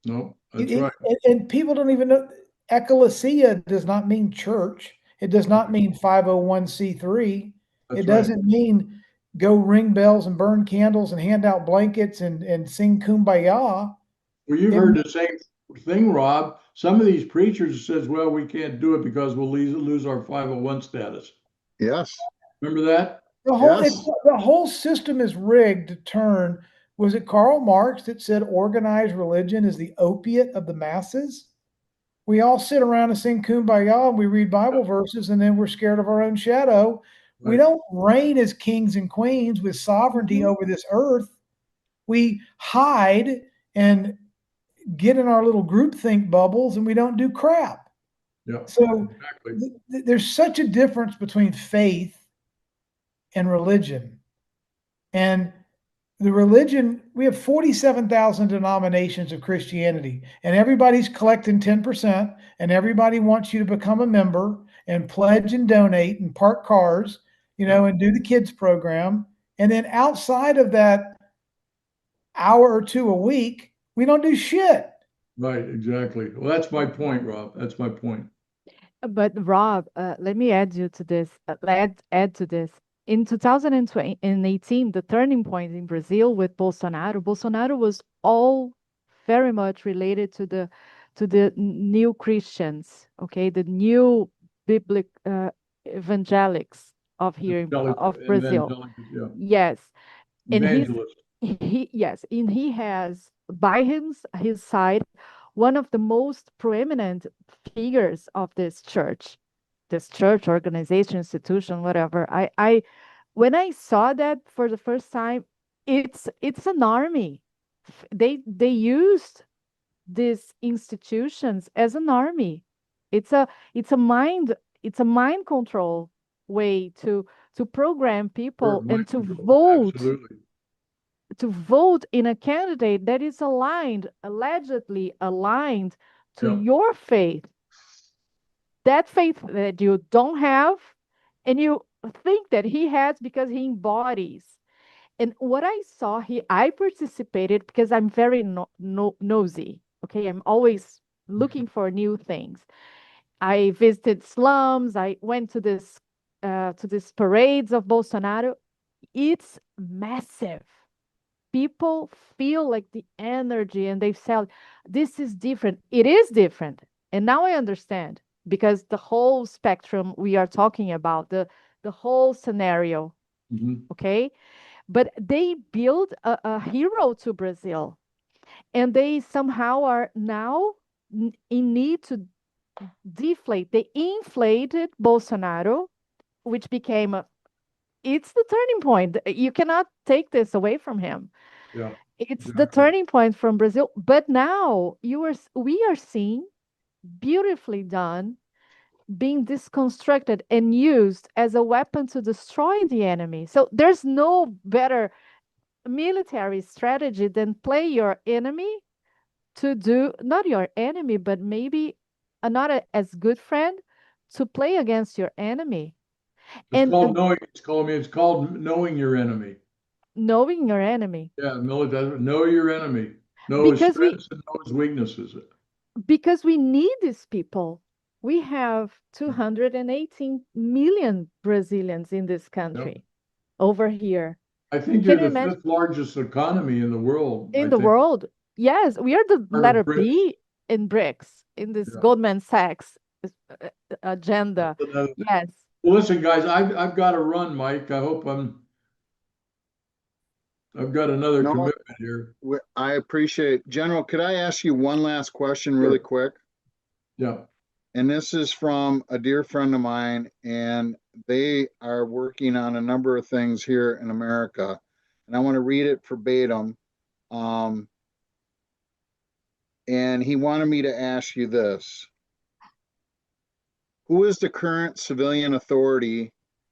No, that's right. And people don't even know ecclesia does not mean church. It does not mean 501c3. That's It right. doesn't mean go ring bells and burn candles and hand out blankets and sing kumbaya. Well, you've It, heard the same thing, Rob. Some of these preachers says, well, we can't do it because we'll lose our 501 status. Yes, Remember that? yes. the whole system is rigged to turn. Was it Karl Marx that said organized religion is the opiate of the masses? We all sit around and sing kumbaya and we read Bible verses and then we're scared of our own shadow. We Right. don't reign as kings and queens with sovereignty over this earth. We hide and get in our little groupthink bubbles and we don't do crap. Yeah, So exactly. there's such a difference between faith and religion. And the religion, we have 47,000 denominations of Christianity, and everybody's collecting 10%, and everybody wants you to become a member and pledge and donate and park cars, and do the kids program. And then outside of that hour or two a week, we don't do shit. Right, exactly. Well, that's my point, Rob. That's my point. But Rob, let me add you to this. Add to this. In 2018, the turning point in Brazil with Bolsonaro was all very much related to the new Christians, okay, the new biblic evangelics of here of Brazil. Yeah. Yes, and Evangelist. he has by his side one of the most prominent figures of this church organization, institution, whatever. I when I saw that for the first time, it's an army. They used these institutions as an army. It's a it's a mind it's a mind control way to program people and Absolutely. to vote in a candidate that is aligned, allegedly aligned to Yeah. your faith, that faith that you don't have, and you think that he has because he embodies. And what I saw, I participated because I'm very nosy. Okay, I'm always looking for new things. I visited slums. I went to these parades of Bolsonaro. It's massive. People feel like the energy and they felt this is different. It is different. And now I understand because the whole spectrum we are talking about, the whole scenario, Mhm. okay? But they build a hero to Brazil and they somehow are now in need to deflate. They inflated Bolsonaro, which became it's the turning point. You cannot take this away from him. Yeah. It's the Exactly. turning point from Brazil. But now we are seeing beautifully done being disconstructed and used as a weapon to destroy the enemy. So there's no better military strategy than play your enemy to do not your enemy, but maybe as good friend to play against your enemy It's and called knowing. It's called knowing your enemy. knowing your enemy Yeah, know your enemy. Know his because we strengths and know his weaknesses. because we need these people. We have 218 million Brazilians in this country over here. I think Can you're you the imagine fifth largest economy in the world, I in the think. world? Yes, we are the Part of letter BRICS. B in BRICS, in this Yeah. Goldman Sachs agenda. Well, Yes. listen, guys, I've got to run, Mike. I've got another No, commitment here. I appreciate. General, could I ask you one last question really Sure. quick? Yeah. And this is from a dear friend of mine, and they are working on a number of things here in America. And I want to read it verbatim. And he wanted me to ask you this. Who is the current civilian authority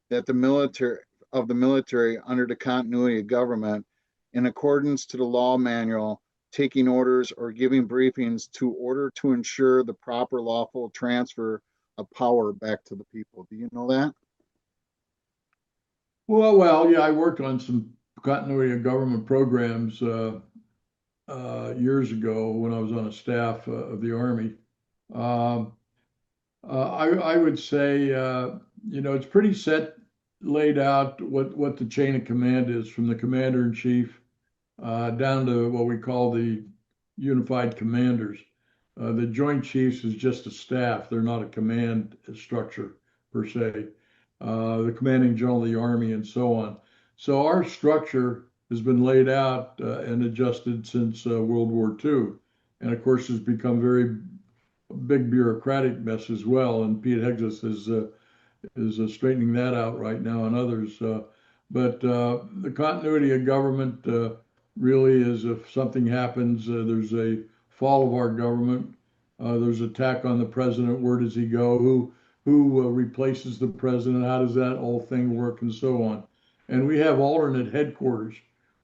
that the military under the continuity of government in accordance to the law manual taking orders or giving briefings to order to ensure the proper lawful transfer of power back to the people? Do you know that? Well, yeah, I worked on some continuity of government programs years ago when I was on a staff of the Army. Um, I would say, it's pretty set, laid out what the chain of command is from the commander in chief down to what we call the unified commanders. The Joint Chiefs is just a staff; they're not a command structure per se. The commanding general of the Army and so on. So our structure has been laid out and adjusted since World War II, and of course has become very big bureaucratic mess as well. And Pete Hegzis is straightening that out right now, and others. But the continuity of government really is if something happens, there's a fall of our government, there's attack on the president. Where does he go? Who replaces the president? How does that whole thing work, and so on? And we have alternate headquarters,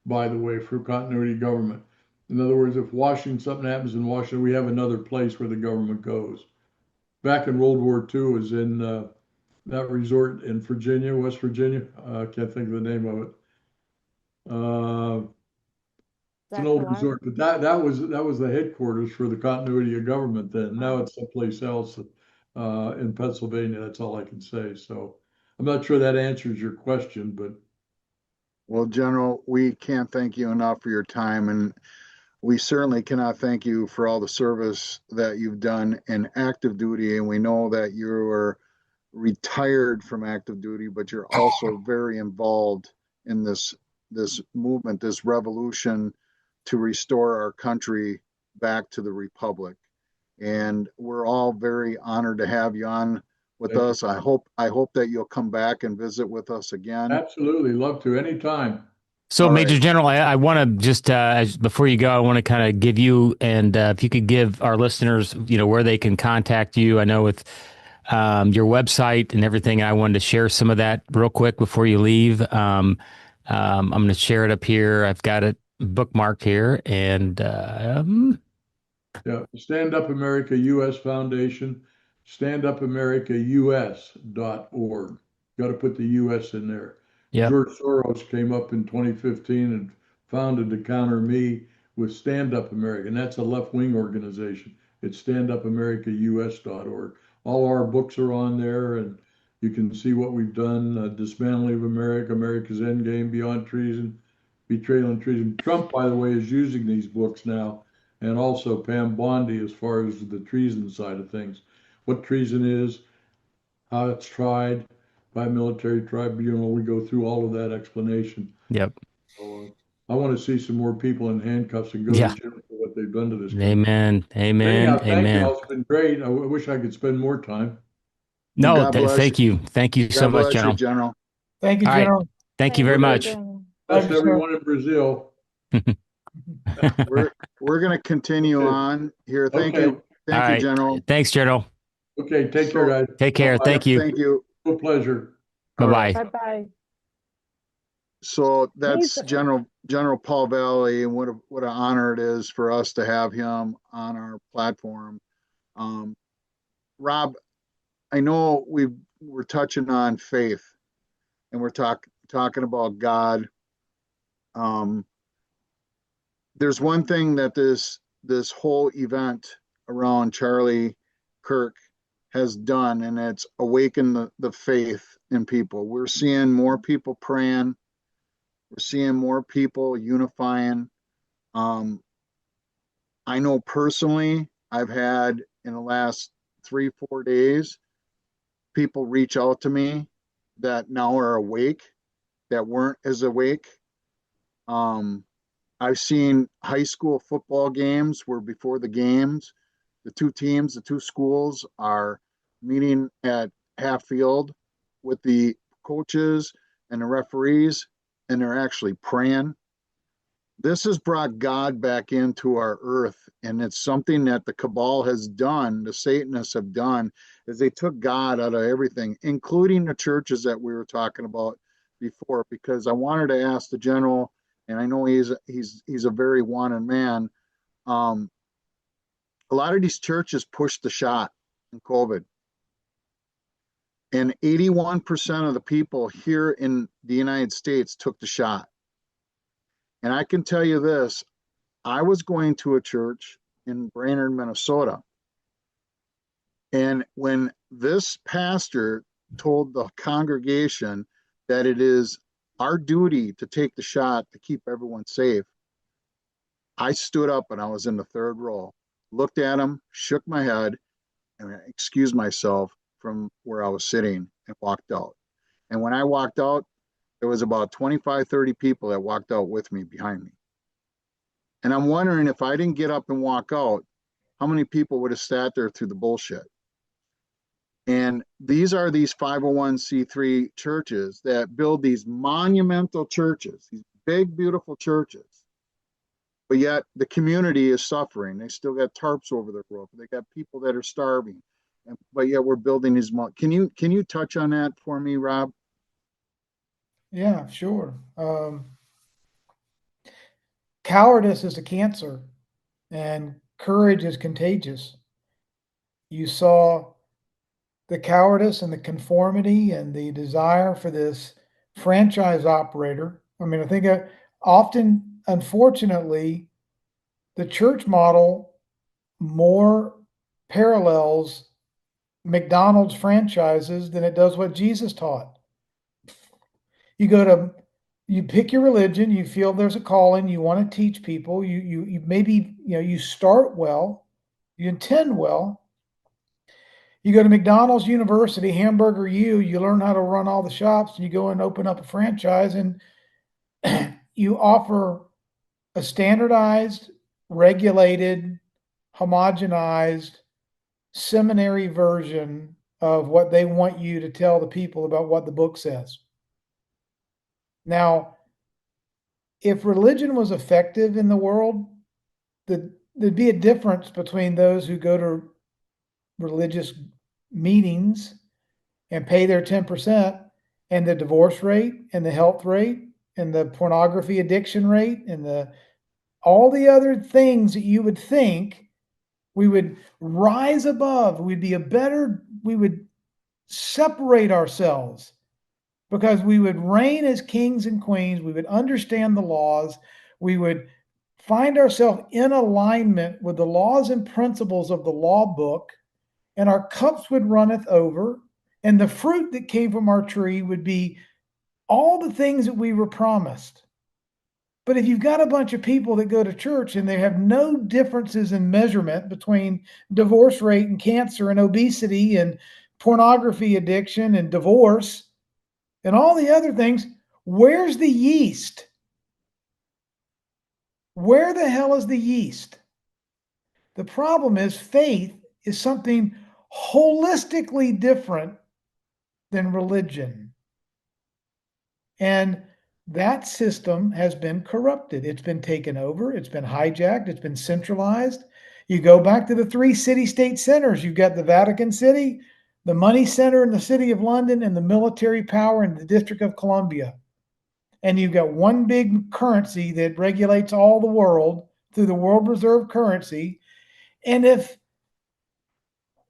by the way, for continuity government. In other words, if Washington, something happens in Washington, we have another place where the government goes. Back in World War II, was in that resort in Virginia, West Virginia. I can't think of the name of it. It's an old resort, but that was the headquarters for the continuity of government then. Now it's someplace else in Pennsylvania. That's all I can say. So I'm not sure that answers your question, but Well, General, we can't thank you enough for your time, and we certainly cannot thank you for all the service that you've done in active duty. And we know that you are retired from active duty, but you're also very involved in this movement, this revolution to restore our country back to the republic. And we're all very honored to have you on with thank us. you. I hope that you'll come back and visit with us again. Absolutely love to anytime. So, All Major right. General, I want to just before you go, I want to kind of give you and if you could give our listeners, where they can contact you. I know with your website and everything, I wanted to share some of that real quick before you leave. I'm going to share it up here. I've got it bookmarked here, and Yeah, Stand Up America US Foundation, standupamericaus.org. Got to put the US in there. yep, George Soros came up in 2015 and founded to counter me with Stand Up America, and that's a left-wing organization. It's standupamericaus.org. All our books are on there, and you can see what we've done, Dismantling of America, America's Endgame, Beyond Treason, Betrayal and Treason. Trump, by the way, is using these books now, and also Pam Bondi as far as the treason side of things. What treason is, how it's tried by a military tribunal. We go through all of that explanation. yep, So, I want to see some more people in handcuffs and go to yeah. jail for what they've done to this country. Amen, But anyhow, amen, thank you amen. all. It's been great. I wish I could spend more time. Well, No, God bless you. thank you so God much, bless you, General. General. Thank you, All right, General. thank you very Thank you, much. General. Bless Thank you, sir. everyone in Brazil. We're going to continue Okay. on here. Thank Okay. you. All Thank you, right, General. thanks, General. Okay. Take care, guys. Take care. Bye-bye. Thank you. Thank you. A pleasure. Bye All right. bye. Bye-bye. So that's He's- General Paul Vallely, and what an honor it is for us to have him on our platform. Rob, I know we're touching on faith, and we're talking about God. There's one thing that this whole event around Charlie Kirk has done, and it's awakened the faith in people. We're seeing more people praying. We're seeing more people unifying. I know personally, I've had in the last 3, 4 days, people reach out to me that now are awake, that weren't as awake. I've seen high school football games where before the games, the two teams, the two schools are meeting at half field with the coaches and the referees, and they're actually praying. This has brought God back into our earth, and it's something that the cabal has done, the Satanists have done, is they took God out of everything, including the churches that we were talking about before. Because I wanted to ask the general, and I know he's a very wanted man. A lot of these churches pushed the shot in COVID, and 81% of the people here in the United States took the shot. And I can tell you this, I was going to a church in Brainerd, Minnesota. And when this pastor told the congregation that it is our duty to take the shot to keep everyone safe, I stood up and I was in the third row, looked at him, shook my head, and I excused myself from where I was sitting and walked out. And when I walked out, there was about 25, 30 people that walked out with me behind me. And I'm wondering, if I didn't get up and walk out, how many people would have sat there through the bullshit? And these are these 501c3 churches that build these monumental churches, these big, beautiful churches. But yet the community is suffering. They still got tarps over their roof. They got people that are starving. But yet we're building these. Can you touch on that for me, Rob? Yeah, sure. Cowardice is a cancer, and courage is contagious. You saw the cowardice and the conformity and the desire for this franchise operator. I mean, I think often, unfortunately, the church model more parallels McDonald's franchises than it does what Jesus taught. You pick your religion, you feel there's a calling, you want to teach people, you maybe, you start well, you intend well. You go to McDonald's University, Hamburger U, you learn how to run all the shops, and you go and open up a franchise, and you offer a standardized, regulated, homogenized seminary version of what they want you to tell the people about what the book says. Now, if religion was effective in the world, there'd be a difference between those who go to religious meetings and pay their 10% and the divorce rate and the health rate and the pornography addiction rate and all the other things that you would think we would rise above. We would separate ourselves, because we would reign as kings and queens. We would understand the laws. We would find ourselves in alignment with the laws and principles of the law book, and our cups would runneth over, and the fruit that came from our tree would be all the things that we were promised. But if you've got a bunch of people that go to church and they have no differences in measurement between divorce rate and cancer and obesity and pornography addiction and divorce and all the other things, where's the yeast? Where the hell is the yeast? The problem is faith is something holistically different than religion. And that system has been corrupted. It's been taken over. It's been hijacked. It's been centralized. You go back to the 3 city-state centers. You've got the Vatican City, the money center in the city of London, and the military power in the District of Columbia. And you've got one big currency that regulates all the world through the world reserve currency. And if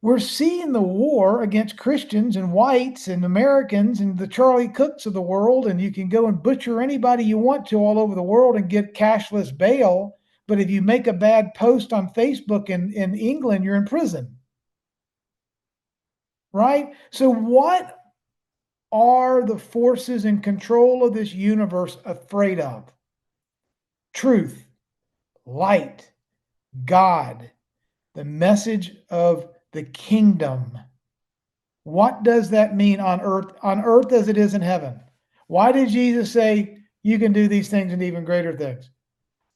we're seeing the war against Christians and whites and Americans and the Charlie Cooks of the world, and you can go and butcher anybody you want to all over the world and get cashless bail. But if you make a bad post on Facebook in England, you're in prison. right? So what are the forces in control of this universe afraid of? Truth, light, God, the message of the kingdom. What does that mean on earth as it is in heaven? Why did Jesus say you can do these things and even greater things?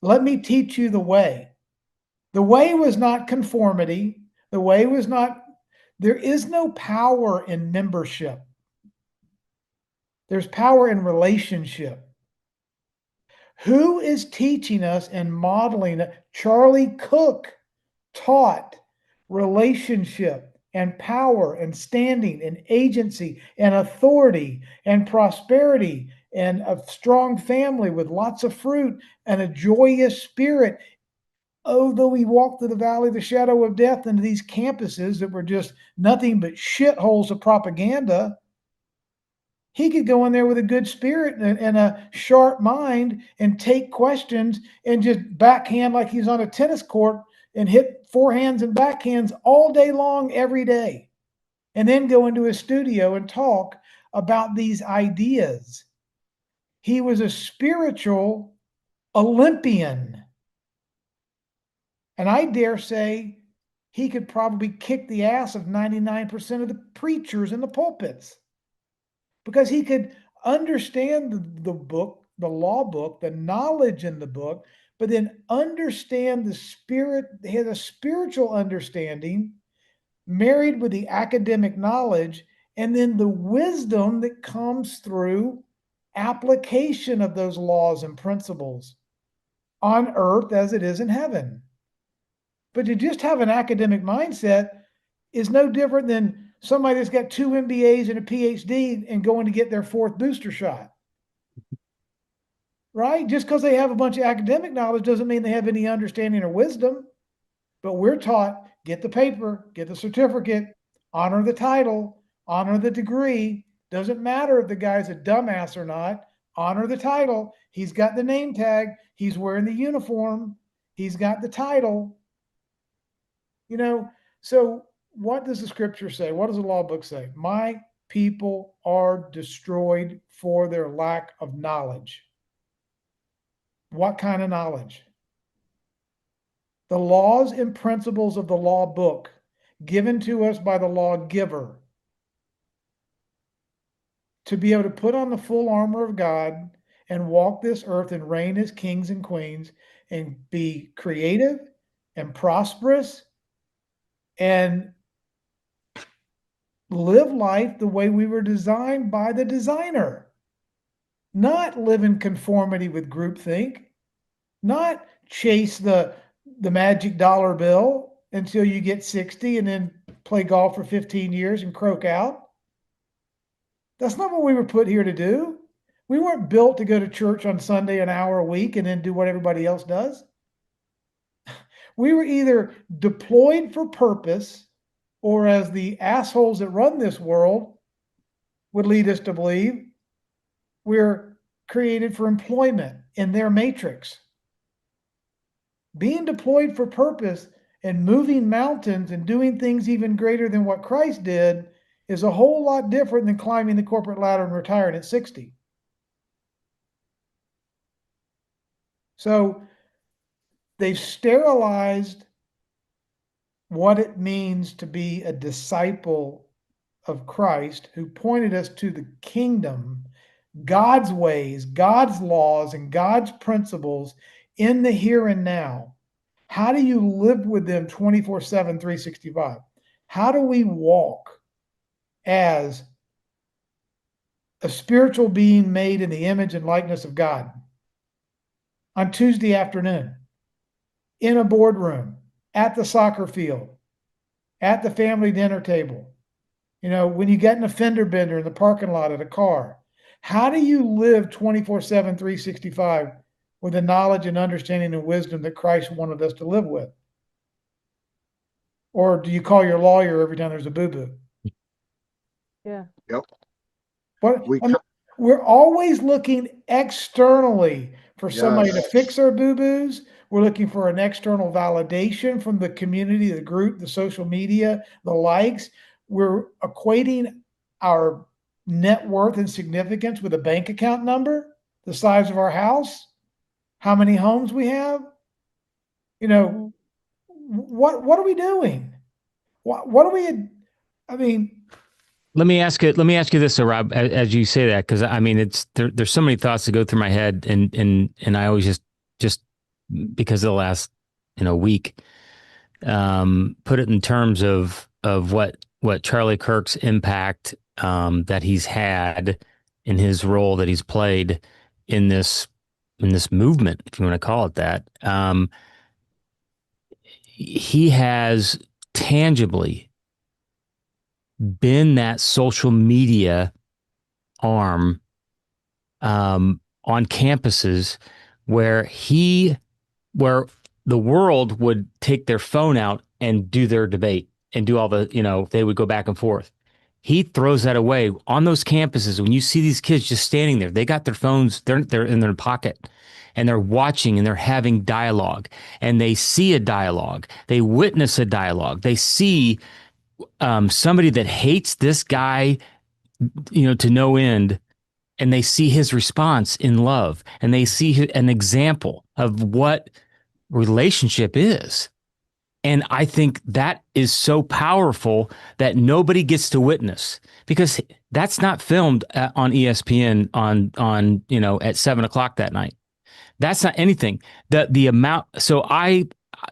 Let me teach you the way. The way was not conformity. The way was not, there is no power in membership. There's power in relationship. Who is teaching us and modeling it? Charlie Cook taught relationship and power and standing and agency and authority and prosperity and a strong family with lots of fruit and a joyous spirit. Oh, though we walk through the valley of the shadow of death into these campuses that were just nothing but shitholes of propaganda, he could go in there with a good spirit and a sharp mind and take questions and just backhand like he's on a tennis court and hit forehands and backhands all day long, every day. And then go into his studio and talk about these ideas. He was a spiritual Olympian. And I dare say he could probably kick the ass of 99% of the preachers in the pulpits, because he could understand the book, the law book, the knowledge in the book, but then understand the spirit. He has a spiritual understanding married with the academic knowledge, and then the wisdom that comes through application of those laws and principles on earth as it is in heaven. But to just have an academic mindset is no different than somebody that's got 2 MBAs and a PhD and going to get their 4th booster shot. Right? Just because they have a bunch of academic knowledge doesn't mean they have any understanding or wisdom. But we're taught, get the paper, get the certificate, honor the title, honor the degree. Doesn't matter if the guy's a dumbass or not. Honor the title. He's got the name tag. He's wearing the uniform. He's got the title. You know, so what does the scripture say? What does the law book say? My people are destroyed for their lack of knowledge. What kind of knowledge? The laws and principles of the law book given to us by the lawgiver to be able to put on the full armor of God and walk this earth and reign as kings and queens and be creative and prosperous and live life the way we were designed by the designer. Not live in conformity with groupthink, not chase the magic dollar bill until you get 60 and then play golf for 15 years and croak out. That's not what we were put here to do. We weren't built to go to church on Sunday an hour a week and then do what everybody else does. We were either deployed for purpose, or as the assholes that run this world would lead us to believe, we're created for employment in their matrix. Being deployed for purpose and moving mountains and doing things even greater than what Christ did is a whole lot different than climbing the corporate ladder and retiring at 60. So they've sterilized what it means to be a disciple of Christ, who pointed us to the kingdom, God's ways, God's laws, and God's principles in the here and now. How do you live with them 24/7, 365? How do we walk as a spiritual being made in the image and likeness of God on Tuesday afternoon, in a boardroom, at the soccer field, at the family dinner table, you know, when you get in a fender bender in the parking lot of a car? How do you live 24/7, 365 with the knowledge and understanding and wisdom that Christ wanted us to live with? Or do you call your lawyer every time there's a boo-boo? Yeah. Yep. But We we're always looking externally for somebody to Yes. fix our boo-boos. We're looking for an external validation from the community, the group, the social media, the likes. we're equating our net worth and significance with a bank account number, the size of our house, how many homes we have. You know, what are we doing? What are we? I mean, Let me ask you this, Rob, as you say that, because I mean, there's so many thoughts that go through my head, and I always just because of the last week, put it in terms of what Charlie Kirk's impact that he's had in his role that he's played in this movement, if you want to call it that. He has tangibly been that social media arm on campuses where where the world would take their phone out and do their debate and do all the, they would go back and forth. He throws that away on those campuses. When you see these kids just standing there, they got their phones, they're in their pocket, and they're watching and they're having dialogue, and they see a dialogue. They witness a dialogue. They see somebody that hates this guy, to no end, and they see his response in love, and they see an example of what relationship is. And I think that is so powerful that nobody gets to witness, because that's not filmed on ESPN on at 7 o'clock that night. That's not anything. The amount. So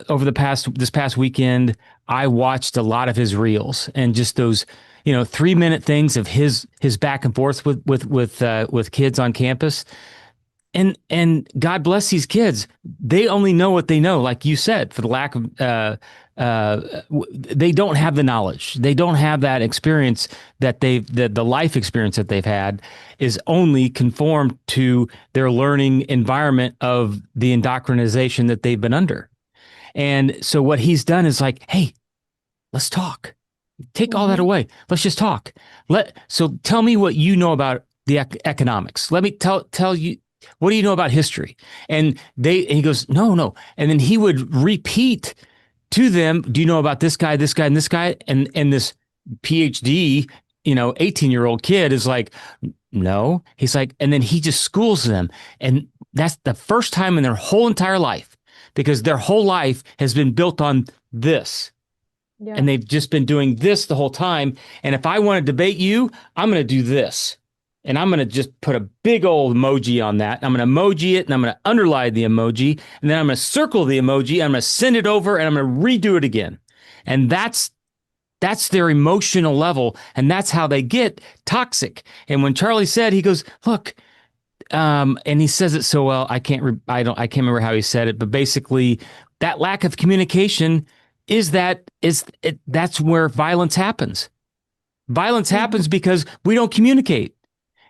over this past weekend, I watched a lot of his reels and just those 3-minute things of his back and forth with kids on campus. And God bless these kids. They only know what they know, like you said, for the lack of they don't have the knowledge. They don't have that experience that the life experience that they've had is only conformed to their learning environment of the indoctrination that they've been under. And so what he's done is like, hey, let's talk. Take all that away. Let's just talk. So tell me what you know about the economics. Let me tell you. What do you know about history? And he goes, no. And then he would repeat to them, do you know about this guy, and this guy? And this PhD, 18-year-old kid is like, no. He's like, and then he just schools them. And that's the first time in their whole entire life, because their whole life has been built on this. Yeah. And they've just been doing this the whole time. And if I want to debate you, I'm going to do this. And I'm going to just put a big old emoji on that. I'm going to emoji it, and I'm going to underline the emoji, and then I'm going to circle the emoji. I'm going to send it over, and I'm going to redo it again. And that's their emotional level, and that's how they get toxic. And when Charlie said, he goes, look, and he says it so well. I can't remember how he said it, but basically, that lack of communication that's where violence happens. Violence happens because we don't communicate.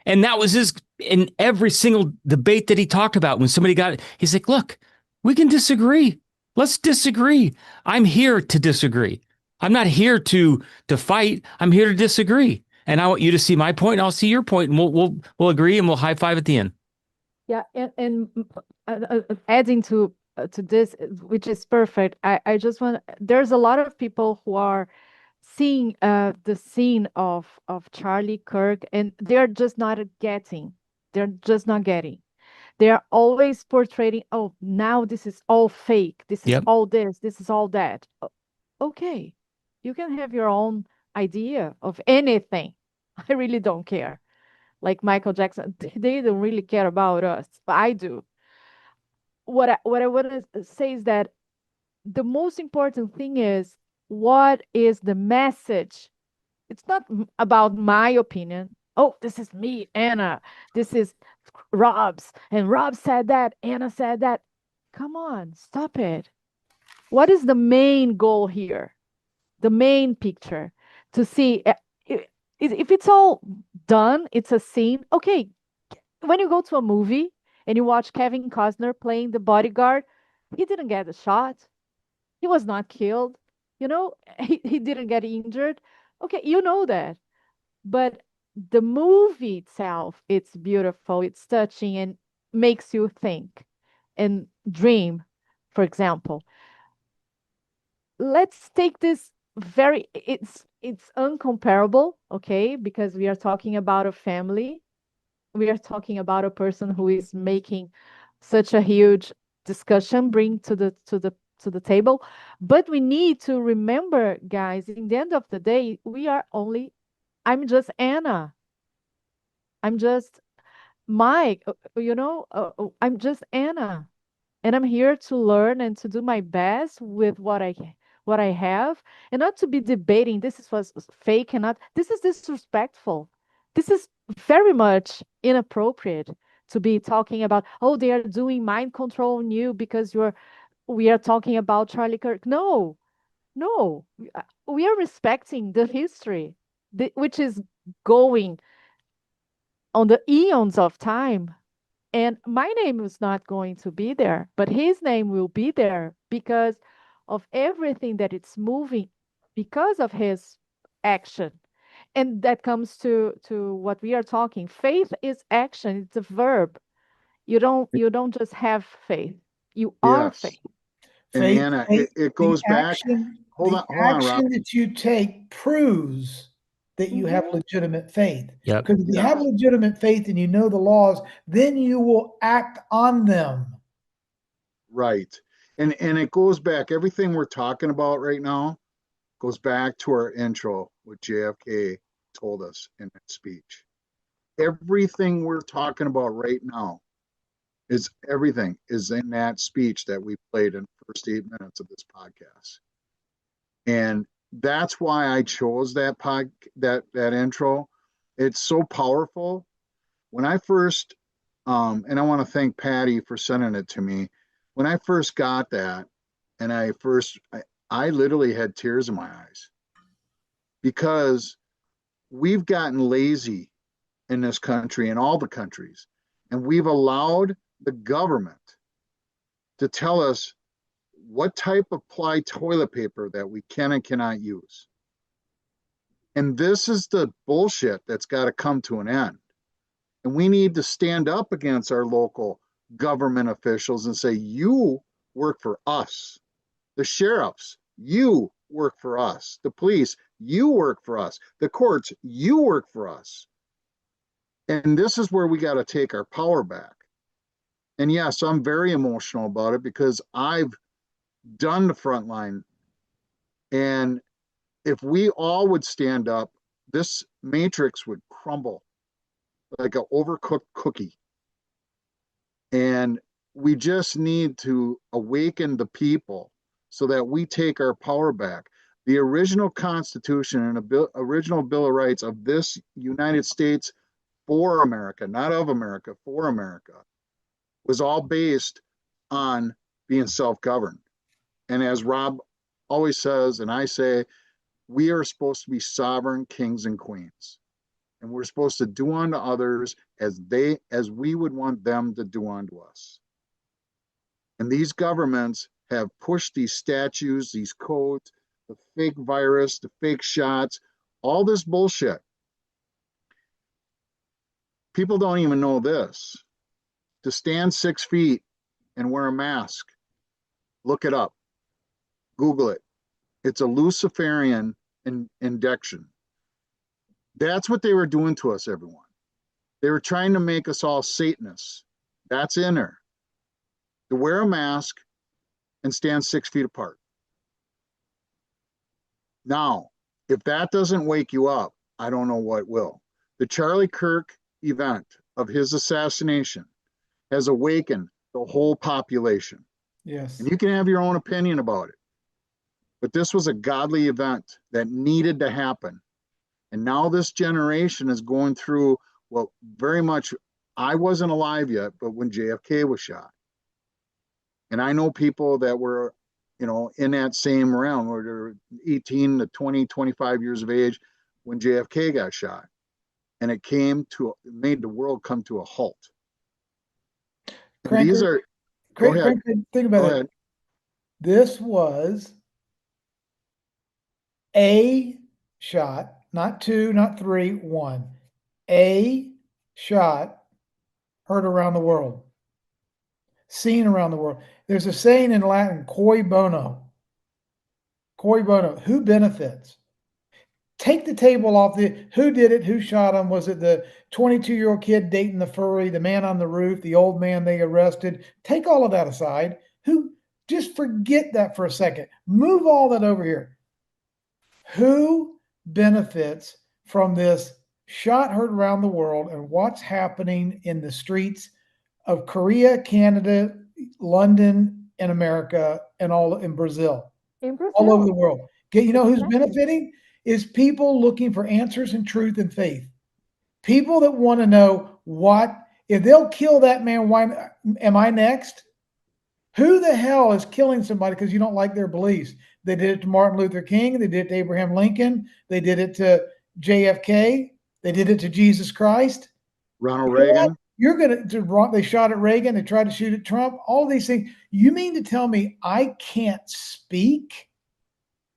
And that was in every single debate that he talked about. When somebody he's like, look, we can disagree. Let's disagree. I'm here to disagree. I'm not here to fight. I'm here to disagree. And I want you to see my point, and I'll see your point, and we'll agree, and we'll high five at the end. Yeah, and adding to this, which is perfect. I just want. There's a lot of people who are seeing the scene of Charlie Kirk, and they're just not getting. They're just not getting. They're always portraying, oh, now this is all fake. This is all this. This is all that. Okay, you can have your own idea of anything. I really don't care. Like Michael Jackson, they don't really care about us, but I do. What I want to say is that the most important thing is, what is the message? It's not about my opinion. Oh, this is me, Anna. This is Rob's. And Rob said that. Anna said that. Come on, stop it. What is the main goal here? The main picture to see if it's all done, it's a scene. Okay, when you go to a movie and you watch Kevin Costner playing the bodyguard, he didn't get a shot. He was not killed. He didn't get injured. Okay, you know that. But the movie itself, it's beautiful, it's touching, and makes you think and dream, for example. Let's take this it's it's uncomparable, okay, because we are talking about a family. We are talking about a person who is making such a huge discussion bring to the table. But we need to remember, guys, in the end of the day, I'm just Anna. I'm just Mike, I'm just Anna, and I'm here to learn and to do my best with what I have, and not to be debating this is was fake and not. This is disrespectful. This is very much inappropriate to be talking about. Oh, they are doing mind control on you because you're. We are talking about Charlie Kirk. No, no, we are respecting the history, which is going on the eons of time. And my name is not going to be there, but his name will be there because of everything that it's moving, because of his action. And that comes to what we are talking. Faith is action. It's a verb. You don't just have faith. You are Yes. faith. And Faith, Anna, faith, it the goes back. action, Hold the on, Rob. action that you take proves that you have Mhm. legitimate faith. Yep. Because if you have Yes. legitimate faith and you know the laws, then you will act on them. Right. And it goes back, everything we're talking about right now goes back to our intro, what JFK told us in that speech. Everything we're talking about right now is everything is in that speech that we played in the first 8 minutes of this podcast. And that's why I chose that intro. It's so powerful. When I first and I want to thank Patty for sending it to me. When I first got that, and I literally had tears in my eyes because we've gotten lazy in this country and all the countries, and we've allowed the government to tell us what type of ply toilet paper that we can and cannot use. And this is the bullshit that's got to come to an end. And we need to stand up against our local government officials and say, you work for us. The sheriffs, you work for us. The police, you work for us. The courts, you work for us. And this is where we got to take our power back. And yes, I'm very emotional about it because I've done the front line. And if we all would stand up, this matrix would crumble like an overcooked cookie. And we just need to awaken the people so that we take our power back. The original Constitution and original Bill of Rights of this United States for America, not of America, for America, was all based on being self-governed. And as Rob always says, and I say, we are supposed to be sovereign kings and queens. And we're supposed to do unto others as we would want them to do unto us. And these governments have pushed these statutes, these codes, the fake virus, the fake shots, all this bullshit. People don't even know this. To stand 6 feet and wear a mask, look it up, Google it. It's a Luciferian induction. That's what they were doing to us, everyone. They were trying to make us all Satanists. That's in there. To wear a mask and stand 6 feet apart. Now, if that doesn't wake you up, I don't know what will. The Charlie Kirk event of his assassination has awakened the whole population. Yes. And you can have your own opinion about it. But this was a godly event that needed to happen. And now this generation is going through, well, very much, I wasn't alive yet, but when JFK was shot. And I know people that were, in that same realm, where they're 18 to 20, 25 years of age when JFK got shot. And it made the world come to a halt. And these Cranker, are, go ahead, think about go it. ahead. This was a shot, not two, not three, one. A shot heard around the world, seen around the world. There's a saying in Latin, cui bono. Cui bono, who benefits? take the table off who did it, who shot him. Was it the 22-year-old kid dating the furry, the man on the roof, the old man they arrested? Take all of that aside. Just forget that for a second. Move all that over here. Who benefits from this shot heard around the world and what's happening in the streets of Korea, Canada, London, and America, and all in Brazil, all over the world? You know who's benefiting? Is people looking for answers and truth and faith. People that want to know if they'll kill that man, why am I next? Who the hell is killing somebody because you don't like their beliefs? They did it to Martin Luther King. They did it to Abraham Lincoln. They did it to JFK. They did it to Jesus Christ. Ronald Reagan. They shot at Reagan. They tried to shoot at Trump. All these things. You mean to tell me I can't speak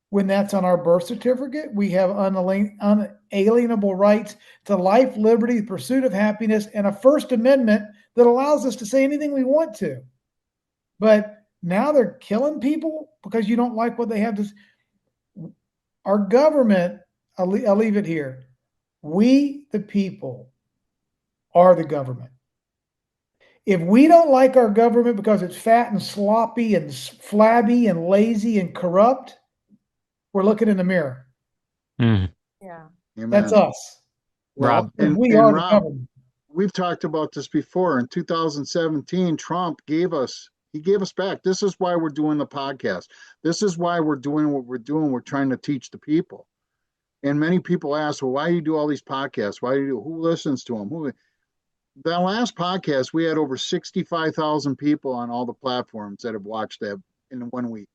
when that's on our birth certificate? We have unalienable rights to life, liberty, the pursuit of happiness, and a First Amendment that allows us to say anything we want to. But now they're killing people because you don't like what they have to. Our government, I'll leave it here. We, the people, are the government. If we don't like our government because it's fat and sloppy and flabby and lazy and corrupt, we're looking in the mirror. Mm. Yeah. Amen. That's us. Well, and we and are Rob, the government. We've talked about this before. In 2017, Trump gave us back. This is why we're doing the podcast. This is why we're doing what we're doing. We're trying to teach the people. And many people ask, well, why do you do all these podcasts? Who listens to them? That last podcast, we had over 65,000 people on all the platforms that have watched that in 1 week.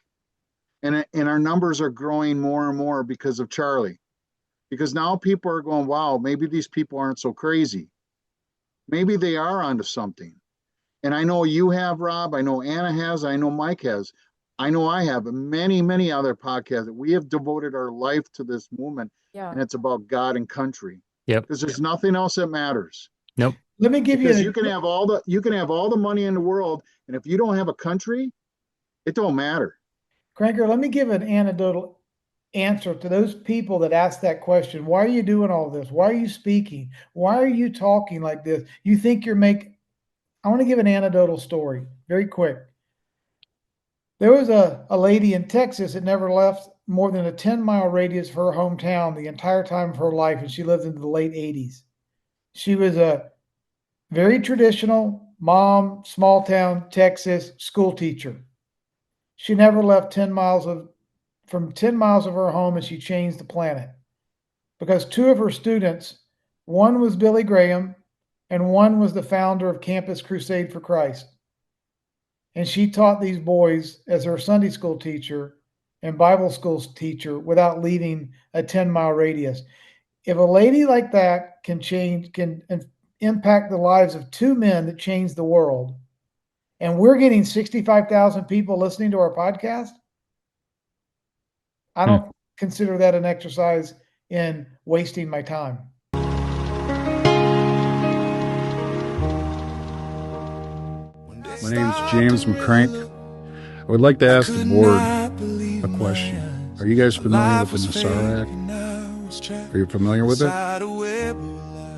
And our numbers are growing more and more because of Charlie. Because now people are going, wow, maybe these people aren't so crazy. Maybe they are onto something. And I know you have, Rob. I know Anna has. I know Mike has. I know I have. And many, many other podcasts. We have devoted our life to this movement. Yeah. And it's about God and country. Yep. Because there's nothing else that matters. Nope. Let me give you can have all the money in the world, and if you don't have a country, it don't matter. Cranker, let me give an anecdotal answer to those people that ask that question. Why are you doing all this? Why are you speaking? Why are you talking like this? You think I want to give an anecdotal story very quick. There was a lady in Texas that never left more than a 10-mile radius of her hometown the entire time of her life, and she lived into the late 80s. She was a very traditional mom, small town, Texas school teacher. She never left 10 miles of her home, and she changed the planet. Because two of her students, one was Billy Graham, and one was the founder of Campus Crusade for Christ. And she taught these boys as her Sunday school teacher and Bible school teacher without leaving a 10-mile radius. If a lady like that can impact the lives of two men that changed the world, and we're getting 65,000 people listening to our podcast, I don't consider that an exercise in wasting my time. My name is James McCrank. I would like to ask the board a question. Are you guys familiar with the Nassar Act? Are you familiar with it?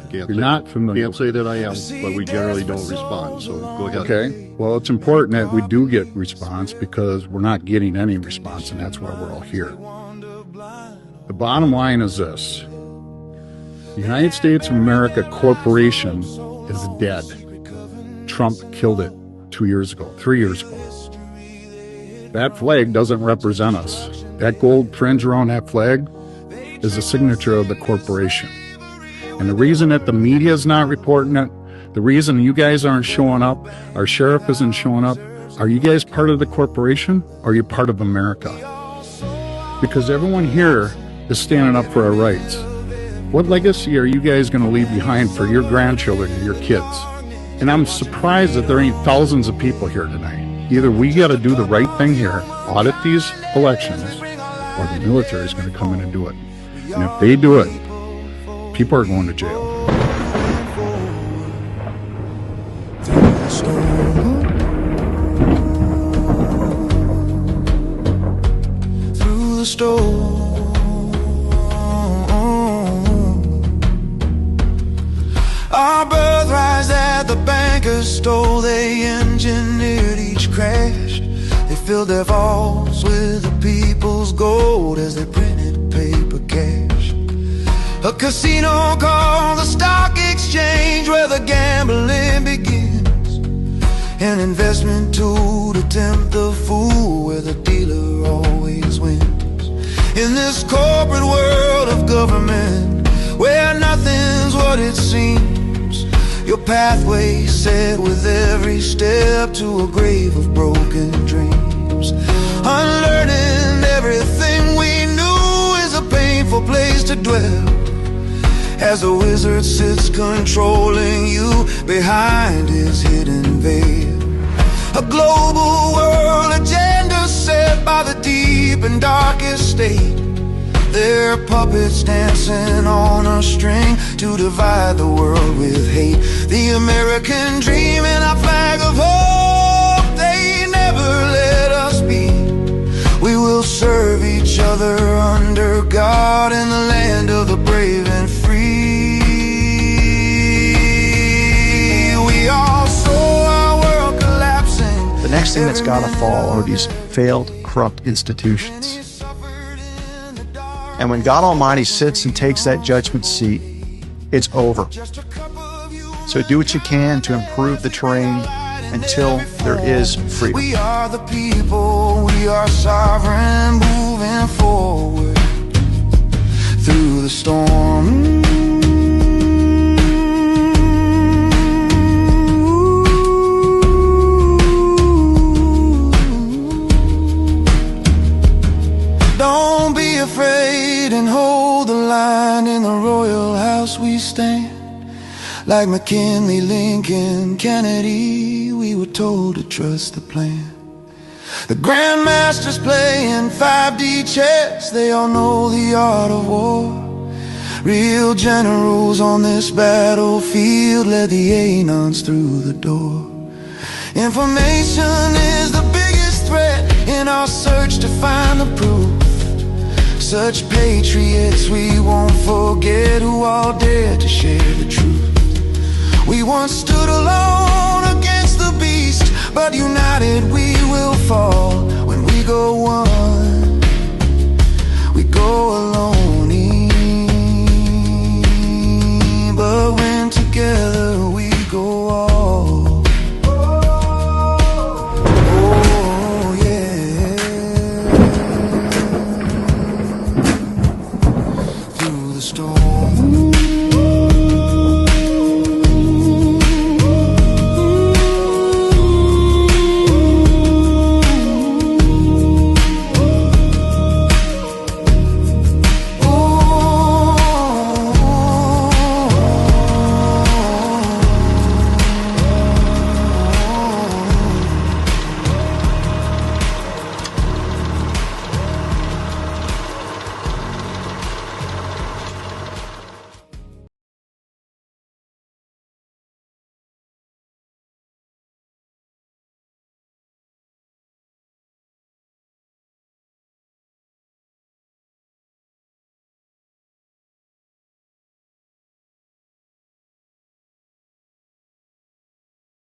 You're not familiar. Can't say that I am, but we generally don't respond, so go ahead. Okay. Well, it's important that we do get response because we're not getting any response, and that's why we're all here. The bottom line is this. The United States of America Corporation is dead. Trump killed it 3 years ago. That flag doesn't represent us. That gold fringe around that flag is a signature of the corporation. And the reason that the media is not reporting it, the reason you guys aren't showing up, our sheriff isn't showing up, are you guys part of the corporation or are you part of America? Because everyone here is standing up for our rights. What legacy are you guys going to leave behind for your grandchildren and your kids? And I'm surprised that there ain't thousands of people here tonight. Either we got to do the right thing here, audit these elections, or the military is going to come in and do it. And if they do it, people are going to jail. Through the storm, stole, they engineered each crash. They filled their vaults with the people's gold as they printed paper cash. A casino called the stock exchange, where the gambling begins. An investment tool to tempt the fool, where the dealer always wins. In this corporate world of government, where nothing's what it seems, your pathway set with every step to a grave of broken dreams. Unlearning everything we knew is a painful place to dwell, as a wizard sits controlling you behind his hidden veil. A global world agenda set by the deep and darkest state. They're puppets dancing on a string to divide the world with hate. The American dream and our flag of hope, they never let us be. We will serve each other under God in the land of the brave and free. We all saw our world collapsing. The next thing that's gotta fall are these failed, corrupt institutions. And when God Almighty sits and takes that judgment seat, it's over. So do what you can to improve the terrain until there is freedom. We are the people, we are sovereign, moving forward through the storm. Don't be afraid and hold the line. In the royal house we stand. Like McKinley, Lincoln, Kennedy, we were told to trust the plan. The grandmasters playing 5D chess, they all know the art of war. Real generals on this battlefield led the Anons through the door. Information is the biggest threat in our search to find the proof. Such patriots we won't forget, who all dared to share the truth. We once stood alone against the beast, but united we will fall.